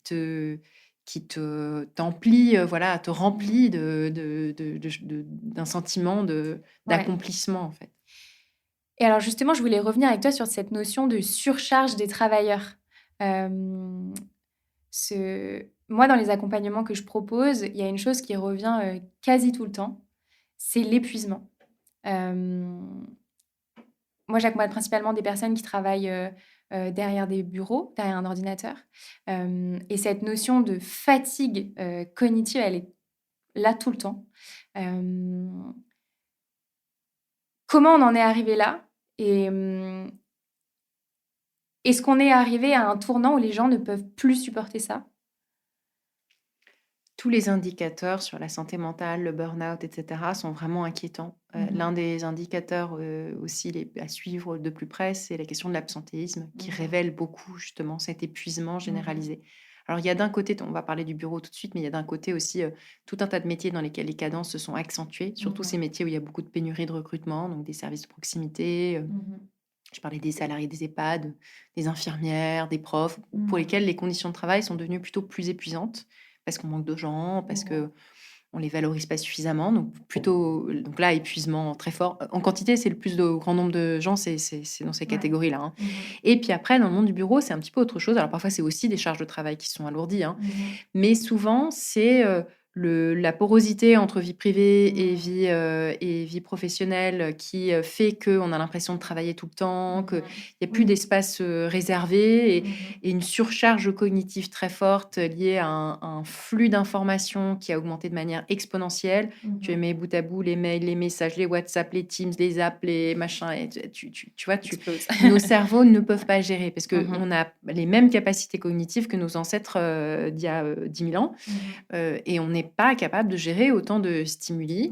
t'emplit, voilà, te remplit d'un sentiment d'accomplissement, en fait.
Et alors justement, je voulais revenir avec toi sur cette notion de surcharge des travailleurs. Euh, Moi, dans les accompagnements que je propose, il y a une chose qui revient quasi tout le temps, c'est l'épuisement. Euh, Moi, j'accompagne principalement des personnes qui travaillent derrière des bureaux, derrière un ordinateur. Et cette notion de fatigue cognitive, elle est là tout le temps. Euh, Comment on en est arrivé là? Et est-ce qu'on est arrivé à un tournant où les gens ne peuvent plus supporter ça?
Tous les indicateurs sur la santé mentale, le burn-out, etc., sont vraiment inquiétants. L'un des indicateurs aussi à suivre de plus près, c'est la question de l'absentéisme, qui révèle beaucoup justement cet épuisement généralisé. Alors, il y a d'un côté, on va parler du bureau tout de suite, mais il y a d'un côté aussi tout un tas de métiers dans lesquels les cadences se sont accentuées, surtout ces métiers où il y a beaucoup de pénurie de recrutement, donc des services de proximité. Je parlais des salariés des EHPAD, des infirmières, des profs, pour lesquels les conditions de travail sont devenues plutôt plus épuisantes parce qu'on manque de gens, parce que on les valorise pas suffisamment. Donc là, épuisement très fort. En quantité, c'est le plus de grand nombre de gens, c'est dans ces catégories-là, hein. Et puis après, dans le monde du bureau, c'est un petit peu autre chose. Alors parfois, c'est aussi des charges de travail qui sont alourdies, hein. Mais souvent, c'est la porosité entre vie privée et vie professionnelle qui fait qu'on a l'impression de travailler tout le temps, qu'il n'y a plus d'espace réservé et une surcharge cognitive très forte liée à un flux d'informations qui a augmenté de manière exponentielle. Tu mets bout à bout les mails, les messages, les WhatsApp, les Teams, les apps, les machins. Et tu vois, nos cerveaux ne peuvent pas gérer parce qu'on a les mêmes capacités cognitives que nos ancêtres d'il y a 10 000 ans. Et on n'est pas capable de gérer autant de stimuli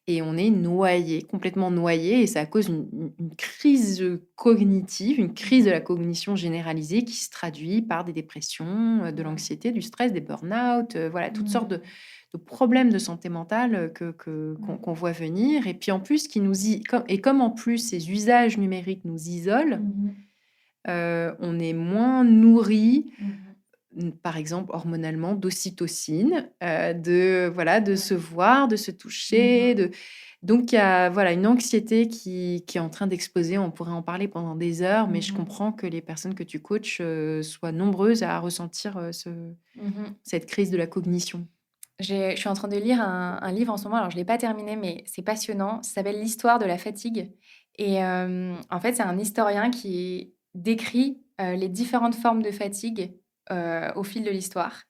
et on est noyé, complètement noyé, et ça cause une crise cognitive, une crise de la cognition généralisée qui se traduit par des dépressions, de l'anxiété, du stress, des burn-out, voilà, toutes sortes de problèmes de santé mentale qu'on voit venir. Et puis en plus, comme en plus ces usages numériques nous isolent, on est moins nourri, par exemple hormonalement, d'ocytocine, de se voir, de se toucher. Donc il y a une anxiété qui est en train d'exploser. On pourrait en parler pendant des heures, mais je comprends que les personnes que tu coaches soient nombreuses à ressentir cette crise de la cognition.
Je suis en train de lire un livre en ce moment, alors je ne l'ai pas terminé, mais c'est passionnant. Ça s'appelle «L'histoire de la fatigue» et en fait, c'est un historien qui décrit, les différentes formes de fatigue, au fil de l'histoire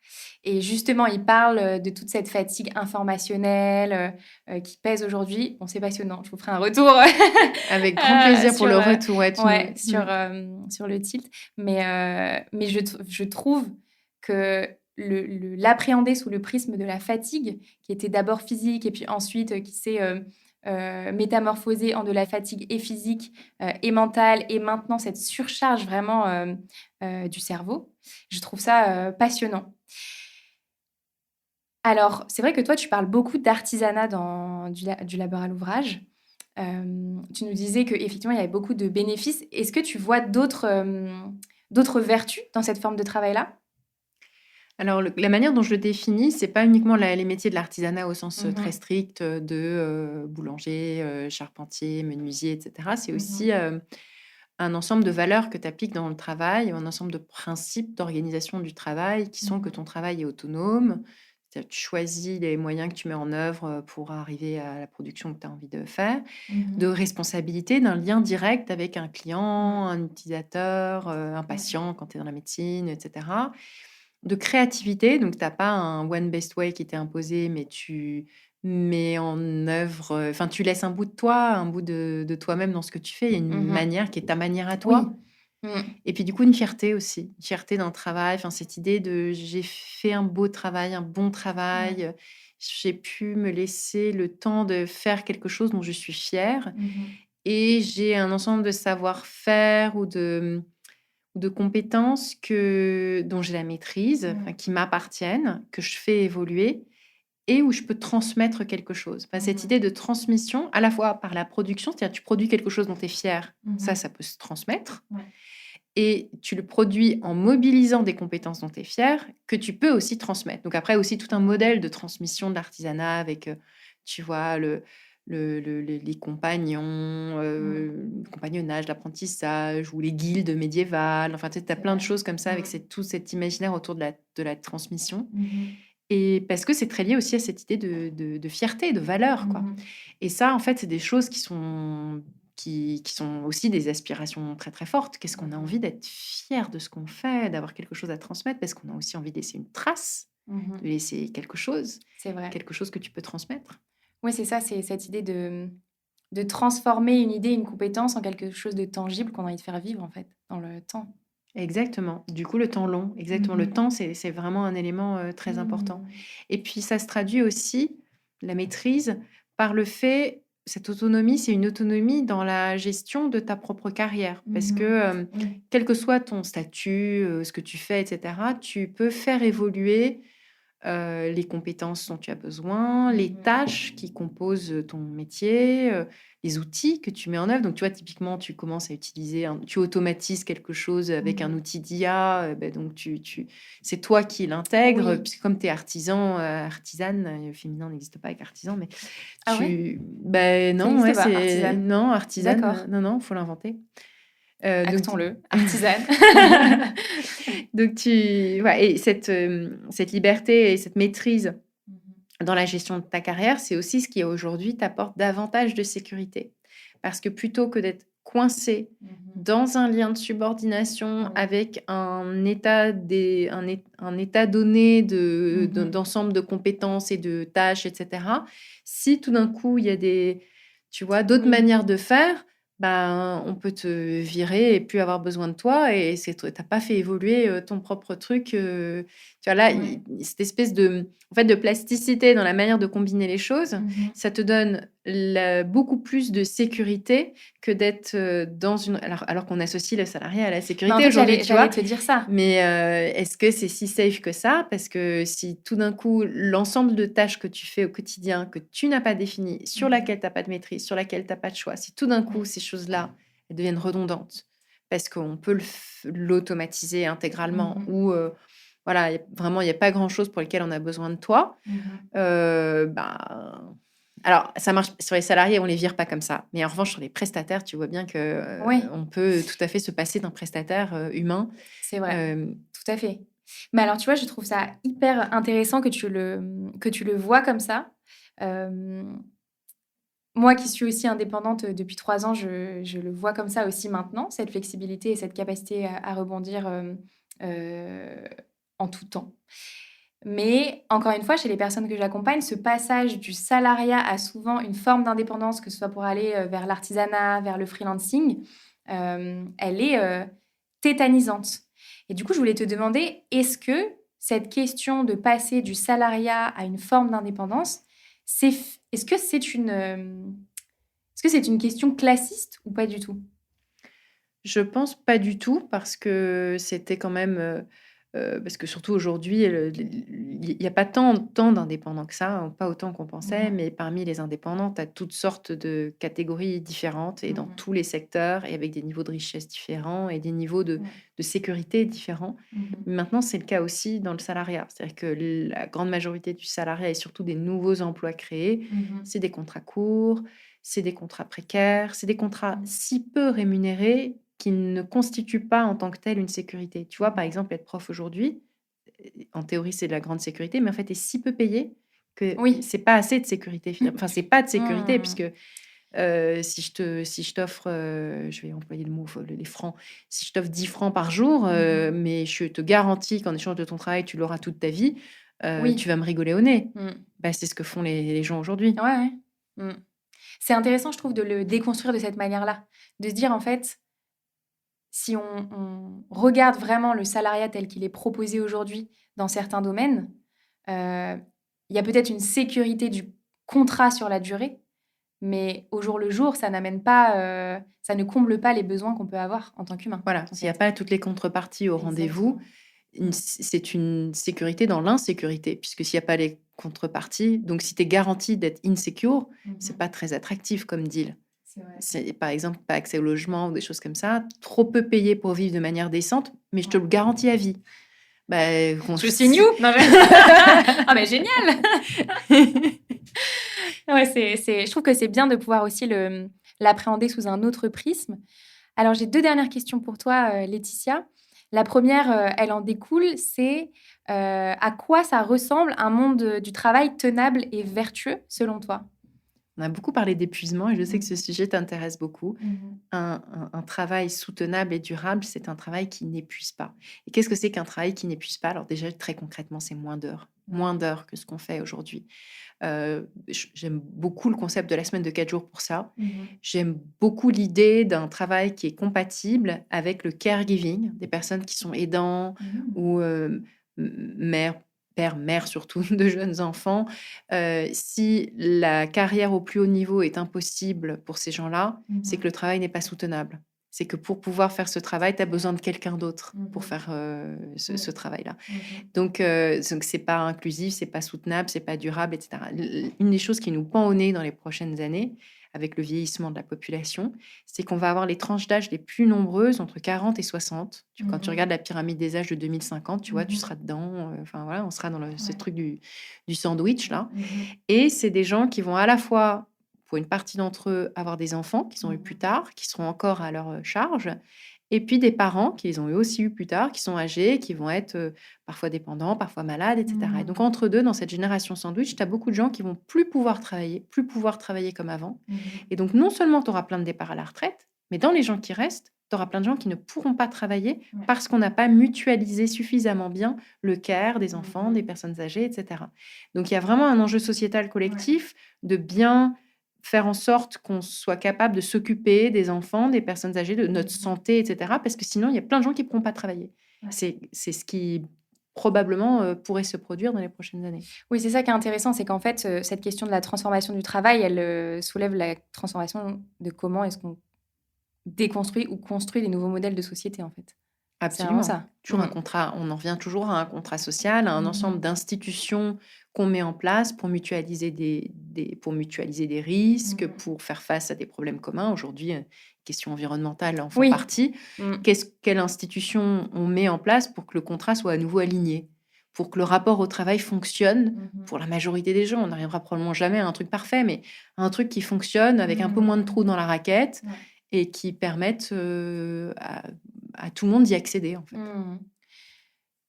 et justement, il parle, de toute cette fatigue informationnelle, qui pèse aujourd'hui. Bon, c'est passionnant, je vous ferai un retour,
Avec grand plaisir pour
sur,
le retour. Ouais,
ouais, sur,
mmh.
sur le tilt. Mais je trouve que l'appréhender sous le prisme de la fatigue, qui était d'abord physique et puis ensuite, qui s'est, métamorphosée en de la fatigue et physique, et mentale et maintenant cette surcharge vraiment, du cerveau. Je trouve ça, passionnant. Alors, c'est vrai que toi, tu parles beaucoup d'artisanat dans du labeur à l'ouvrage. Tu nous disais qu'effectivement, il y avait beaucoup de bénéfices. Est-ce que tu vois d'autres vertus dans cette forme de travail-là?
Alors la manière dont je le définis, c'est pas uniquement les métiers de l'artisanat au sens, très
Mmh.
strict, de, boulanger, charpentier, menuisier et cetera. C'est aussi,
Mmh.
un ensemble de valeurs que tu appliques dans le travail, un ensemble de principes d'organisation du travail qui sont que
Mmh.
ton travail est autonome. C'est-à-dire que tu choisis les moyens que tu mets en œuvre, pour arriver à la production que tu as envie de faire. De
Mmh.
responsabilité, d'un lien direct avec un client,
Mmh.
un utilisateur, un
Mmh.
patient quand tu es dans la médecine et cetera. De créativité, donc tu as pas un one best way qui t'est imposé, mais tu mets en œuvre, enfin tu laisses un bout de toi, un bout de toi-même dans ce que tu fais. Il y a une
Mmh.
manière qui est ta manière à
Oui.
toi.
Mmh.
Et puis du coup, une fierté aussi, une fierté d'un travail, enfin cette idée de: «J'ai fait un beau travail, un bon
Ouais.
travail, j'ai pu me laisser le temps de faire quelque chose dont je suis fière
Mmh.
et j'ai un ensemble de savoir-faire ou de compétences dont j'ai la maîtrise, enfin,
Mmh.
qui m'appartiennent, que je fais évoluer et où je peux transmettre quelque chose. Enfin, cette
Mmh.
idée de transmission, à la fois par la production, c'est-à-dire tu produis quelque chose dont tu es fier,
Mmh.
ça peut se transmettre,
Ouais.
et tu le produis en mobilisant des compétences dont tu es fier, que tu peux aussi transmettre. Donc après, aussi tout un modèle de transmission de l'artisanat avec, tu vois, les compagnons,
Mmh.
le compagnonnage, l'apprentissage ou les guildes médiévales. Enfin, tu as
C'est
plein de
vrai.
choses comme ça avec
Mmh.
tout cet imaginaire autour de la transmission.
Mmh.
Et parce que c'est très lié aussi à cette idée de fierté, de valeur, quoi.
Mmh.
Et ça, en fait, c'est des choses qui sont aussi des aspirations très, très fortes. Qu'est-ce qu'on a envie
Mmh.
d'être fier de ce qu'on fait, d'avoir quelque chose à transmettre, parce qu'on a aussi envie de laisser une trace, de
Mmh.
laisser
C'est vrai.
quelque chose que tu peux transmettre.
Oui, c'est ça, c'est cette idée de transformer une idée, une compétence en quelque chose de tangible qu'on a envie de faire vivre, en fait, dans le temps.
Exactement. Du coup, le temps long, exactement. Le
Mmh.
temps, c'est vraiment un élément, très important.
Mmh.
Et puis ça se traduit aussi, la maîtrise, par le fait cette autonomie, c'est une autonomie dans la gestion de ta propre carrière. Parce que,
Mmh. Oui.
quel que soit ton statut, ce que tu fais et cetera, tu peux faire évoluer les compétences dont tu as besoin, les
Mmh.
tâches qui composent ton métier, les outils que tu mets en œuvre. Donc, tu vois, typiquement, tu commences à utiliser, tu automatises quelque chose avec un
Mmh.
outil d'IA, donc c'est toi qui l'intègre,
Oui.
puisque comme tu es artisan, artisane, féminin n'existe pas avec artisan, mais
Ah ouais?
ben
Ça
non, ouais,
n'existe pas,
c'est,
artisane?
non, artisane,
D'accord,
non, non, faut l'inventer. Donc,
actons-le, artisane.
donc ouais, et cette liberté et cette maîtrise
Mmh.
dans la gestion de ta carrière, c'est aussi ce qui aujourd'hui t'apporte davantage de sécurité. Parce que plutôt que d'être coincé
Mmh.
dans un lien de subordination
Oui.
avec un état donné
Mmh.
d'ensemble de compétences et de tâches, etc., si tout d'un coup il y a tu vois, d'autres
Oui.
manières de faire, ben, on peut te virer et plus avoir besoin de toi, et t'as pas fait évoluer ton propre truc. Tu vois, là,
Ouais.
cette espèce en fait, de plasticité dans la manière de combiner les choses,
Mmh.
ça te donne beaucoup plus de sécurité que d'être dans une. Alors qu'on associe le salarié à la
Mais en
sécurité
fait,
aujourd'hui, tu
j'allais
vois.
te dire ça.
Mais est-ce que c'est si safe que ça? Parce que si tout d'un coup, l'ensemble de tâches que tu fais au quotidien, que tu n'as pas définies, sur
Mmh.
laquelle tu n'as pas de maîtrise, sur laquelle tu n'as pas de choix, si tout d'un coup,
Oui.
ces choses-là, elles deviennent redondantes, parce qu'on peut l'automatiser intégralement,
Mmh.
ou voilà, vraiment, il n'y a pas grand-chose pour lequel on a besoin de toi,
Mmh.
ben, alors, ça marche sur les salariés, on les vire pas comme ça. Mais en revanche, sur les prestataires, tu vois bien que
Ouais,
on peut tout à fait se passer d'un prestataire humain.
c'est vrai,
Euh,
tout à fait. Mais alors, tu vois, je trouve ça hyper intéressant que tu le vois comme ça. Moi qui suis aussi indépendante depuis 3 ans, je le vois comme ça aussi maintenant, cette flexibilité et cette capacité à rebondir en tout temps. Mais encore une fois, chez les personnes que j'accompagne, ce passage du salariat à souvent une forme d'indépendance, que ce soit pour aller vers l'artisanat, vers le freelancing, elle est tétanisante. Et du coup, je voulais te demander, est-ce que cette question de passer du salariat à une forme d'indépendance, est-ce que c'est une question classiste ou pas du tout?
Je pense pas du tout parce que c'était quand même, parce que surtout aujourd'hui, il y a pas tant d'indépendants que ça, hein, pas autant qu'on pensait,
Mmh.
mais parmi les indépendants, tu as toutes sortes de catégories différentes et dans
Mmh.
tous les secteurs et avec des niveaux de richesse différents et des niveaux
Ouais.
de sécurité différents.
Mmh.
Maintenant, c'est le cas aussi dans le salariat. C'est-à-dire que la grande majorité du salariat et surtout des nouveaux emplois créés,
Mmh.
c'est des contrats courts, c'est des contrats précaires, c'est des contrats
Mmh.
si peu rémunérés qu'ils ne constituent pas en tant que tels une sécurité. Tu vois, par
Mmh.
exemple, être prof aujourd'hui, en théorie, c'est de la grande sécurité, mais en fait, est si peu payé que
Oui.
c'est pas assez de sécurité. Enfin, c'est pas de sécurité
Mmh.
puisque si je t'offre, je vais employer le mot, les francs, si je t'offre 10 francs par jour,
Mmh.
mais je te garantis qu'en échange de ton travail, tu l'auras toute ta vie, tu
Oui.
vas me rigoler au nez.
Mmh.
Bah, c'est ce que font les gens aujourd'hui.
Ouais, ouais. Mmh. C'est intéressant, je trouve, de le déconstruire de cette manière-là. De se dire, en fait, si on regarde vraiment le salariat tel qu'il est proposé aujourd'hui dans certains domaines, il y a peut-être une sécurité du contrat sur la durée, mais au jour le jour, ça n'amène pas, ça ne comble pas les besoins qu'on peut avoir en tant qu'humain,
Voilà,
en
s'il y a
fait.
pas toutes les contreparties au rendez-vous,
Exactement. Mmh.
c'est une sécurité dans l'insécurité, puisque s'il y a pas les contreparties, donc si tu es garanti d'être insecure, c'est
Mmh.
pas très attractif comme deal.
C'est vrai.
C'est par exemple pas accès au logement ou des choses comme ça, trop peu payé pour vivre de manière décente, mais je te
Ouais.
le garantis à vie. Bah, qu'on
Je signe où? Non, je ah mais génial! Ouais, je trouve que c'est bien de pouvoir aussi l'appréhender sous un autre prisme. Alors j'ai 2 dernières questions pour toi, Laetitia. La première, elle en découle, c'est, à quoi ça ressemble un monde, du travail tenable et vertueux selon toi?
On a beaucoup parlé d'épuisement et je sais que ce
Mmh.
sujet t'intéresse beaucoup.
Mmh.
Un travail soutenable et durable, c'est un travail qui n'épuise pas. Et qu'est-ce que c'est qu'un travail qui n'épuise pas? Alors déjà, très concrètement, c'est moins
Ouais.
d'heures que ce qu'on fait aujourd'hui. J'aime beaucoup le concept de la semaine de 4 jours pour ça.
Mmh.
J'aime beaucoup l'idée d'un travail qui est compatible avec le caregiving, des personnes qui sont aidants
Mmh.
ou mères, pères, mères surtout de jeunes enfants. Si la carrière au plus haut niveau est impossible pour ces gens-là, c'est que
Mmh.
le travail n'est pas soutenable. C'est que pour pouvoir faire ce travail, tu as
C'est vrai.
besoin de quelqu'un d'autre pour
Mmh.
faire ce
Oui.
travail-là.
Mmh.
Donc c'est pas inclusif, c'est pas soutenable, c'est pas durable, et cetera. Une des choses qui nous pend au nez dans les prochaines années, avec le vieillissement de la population, c'est qu'on va avoir les tranches d'âge les plus nombreuses entre 40 et 60. Quand tu
Mmh.
regardes la pyramide des âges de 2050, tu vois, tu
Mmh.
seras dedans, enfin voilà, on sera dans ce
Ouais.
truc du sandwich là.
Mmh.
Et c'est des gens qui vont à la fois, pour une partie d'entre eux, avoir des enfants qu'ils ont eu plus
Mmh.
tard, qui seront encore à leur, charge, et puis des parents qu'ils ont eux aussi eu plus tard, qui sont âgés, qui vont être, parfois dépendants, parfois malades, et cetera. Et donc
Mmh.
entre 2, dans cette génération sandwich, tu as beaucoup de gens qui vont plus pouvoir travailler comme avant.
Mmh.
Et donc non seulement tu auras plein de départs à la retraite, mais dans les gens qui restent, tu auras plein de gens qui ne pourront pas travailler
Ouais.
parce qu'on n'a pas mutualisé suffisamment bien le care des enfants, des
Mmh.
personnes âgées, et cetera. Donc il y a vraiment un enjeu sociétal
Ouais.
collectif de bien faire en sorte qu'on soit capable de s'occuper des enfants, des personnes âgées, de notre
Mmh.
santé, et cetera, parce que sinon, il y a plein de gens qui ne pourront pas travailler.
Ouais.
C'est ce qui probablement, pourrait se produire dans les prochaines années.
Oui, c'est ça qui est intéressant, c'est qu'en fait, cette question de la transformation du travail, elle, soulève la transformation de comment est-ce qu'on déconstruit ou construit des nouveaux modèles de société, en fait. C'est vraiment
Absolument.
ça.
Toujours un
Mmh.
contrat, on en revient toujours à un contrat social, à un ensemble
Mmh.
d'institutions qu'on met en place pour mutualiser pour mutualiser des risques,
Mmh.
pour faire face à des problèmes communs. Aujourd'hui, questions environnementales en font
Oui.
partie.
Mmh.
Quelle institution on met en place pour que le contrat soit à nouveau aligné? Pour que le rapport au travail fonctionne
Mmh.
pour la majorité des gens. On n'arrivera probablement jamais à un truc parfait, mais un truc qui fonctionne avec un peu moins de
Mmh.
trous dans la raquette
Ouais.
et qui permette, à tout le monde d'y accéder, en fait.
Mmh.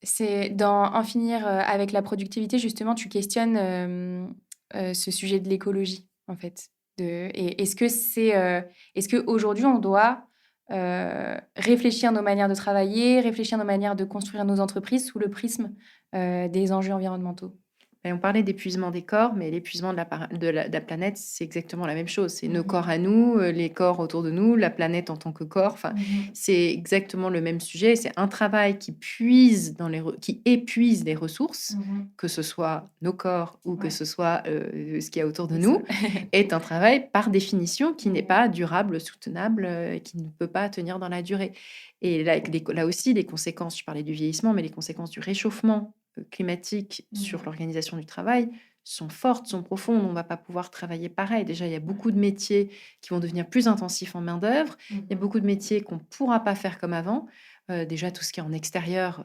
C'est dans En finir avec la productivité, justement, tu questionnes ce sujet de l'écologie, en fait. Et est-ce qu'aujourd'hui, on doit réfléchir nos manières de travailler, réfléchir nos manières de construire nos entreprises sous le prisme des enjeux environnementaux?
Et on parlait d'épuisement des corps, mais l'épuisement de la planète, c'est exactement la même chose. C'est nos corps à nous, les corps autour de nous, la planète en tant que corps. Enfin, c'est exactement le même sujet. C'est un travail qui qui épuise les ressources, que ce soit nos corps ou que ce soit ce qu'il y a autour de nous, est un travail par définition qui n'est pas durable, soutenable, qui ne peut pas tenir dans la durée. Et là aussi, les conséquences, je parlais du vieillissement, mais les conséquences du réchauffement climatique sur l'organisation du travail sont fortes, sont profondes. On ne va pas pouvoir travailler pareil. Déjà, il y a beaucoup de métiers qui vont devenir plus intensifs en main-d'œuvre. Il y a beaucoup de métiers qu'on ne pourra pas faire comme avant. Déjà, tout ce qui est en extérieur,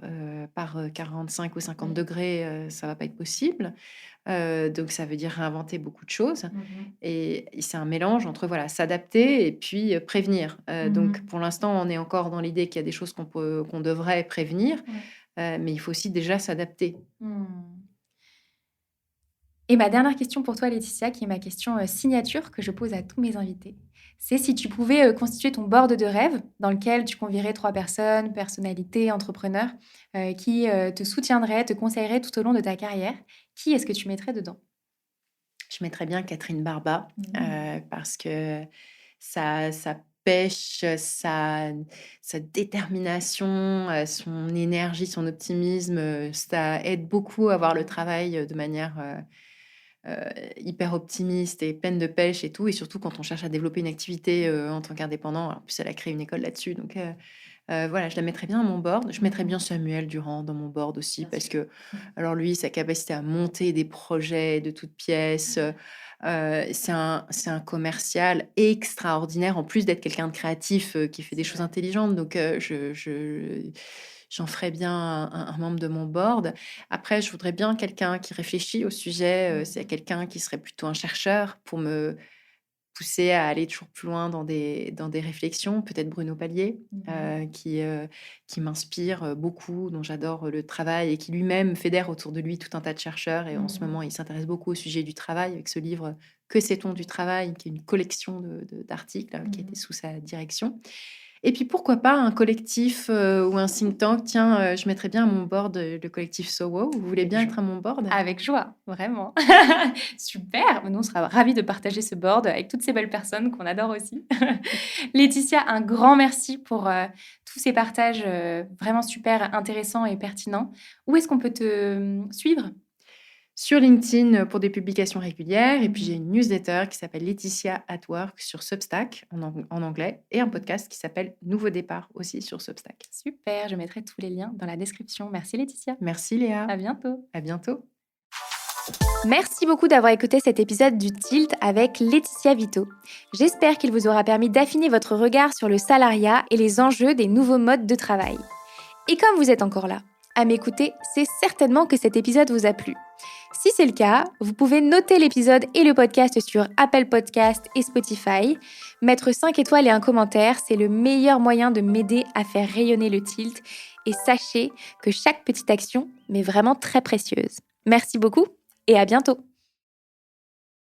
par 45 ou 50 degrés, ça ne va pas être possible. Donc, ça veut dire réinventer beaucoup de choses. Et c'est un mélange entre s'adapter et puis prévenir. Donc, pour l'instant, on est encore dans l'idée qu'il y a des choses qu'on devrait prévenir. Mais il faut aussi déjà s'adapter.
Et ma dernière question pour toi, Laetitia, qui est ma question signature que je pose à tous mes invités, c'est si tu pouvais constituer ton board de rêve dans lequel tu convierais 3 personnes, personnalités, entrepreneurs, qui te soutiendraient, te conseilleraient tout au long de ta carrière, qui est-ce que tu mettrais dedans?
Je mettrais bien Catherine Barba, parce que sa pêche, sa détermination, son énergie, son optimisme, ça aide beaucoup à voir le travail de manière hyper optimiste et pleine de pêche et tout. Et surtout quand on cherche à développer une activité en tant qu'indépendant. En plus, elle a créé une école là-dessus. Donc je la mettrais bien à mon board. Je mettrais bien Samuel Durand dans mon board aussi, parce que, alors lui, sa capacité à monter des projets de toutes pièces, c'est un commercial extraordinaire, en plus d'être quelqu'un de créatif qui fait des choses intelligentes. Donc, j'en ferais bien un membre de mon board. Après, je voudrais bien quelqu'un qui réfléchit au sujet. C'est quelqu'un qui serait plutôt un chercheur pour me pousser à aller toujours plus loin dans des réflexions. Peut-être Bruno Palier, qui m'inspire beaucoup, dont j'adore le travail et qui lui-même fédère autour de lui tout un tas de chercheurs. Et en ce moment, il s'intéresse beaucoup au sujet du travail avec ce livre Que sait-on du travail, qui est une collection d'articles qui était sous sa direction. Et puis, pourquoi pas un collectif ou un think tank. Tiens, je mettrais bien à mon board le collectif SoWo. Vous voulez bien être à mon board?
Avec joie, vraiment. Super, nous on sera ravis de partager ce board avec toutes ces belles personnes qu'on adore aussi. Laetitia, un grand merci pour tous ces partages vraiment super intéressants et pertinents. Où est-ce qu'on peut te suivre?
Sur LinkedIn pour des publications régulières. Et puis, j'ai une newsletter qui s'appelle Laetitia at Work sur Substack en anglais, et un podcast qui s'appelle Nouveau Départ aussi sur Substack.
Super, je mettrai tous les liens dans la description. Merci Laetitia.
Merci Léa.
À bientôt.
À bientôt.
Merci beaucoup d'avoir écouté cet épisode du Tilt avec Laetitia Vito. J'espère qu'il vous aura permis d'affiner votre regard sur le salariat et les enjeux des nouveaux modes de travail. Et comme vous êtes encore là, à m'écouter, c'est certainement que cet épisode vous a plu. Si c'est le cas, vous pouvez noter l'épisode et le podcast sur Apple Podcast et Spotify. Mettre 5 étoiles et un commentaire, c'est le meilleur moyen de m'aider à faire rayonner le Tilt. Et sachez que chaque petite action m'est vraiment très précieuse. Merci beaucoup et à bientôt.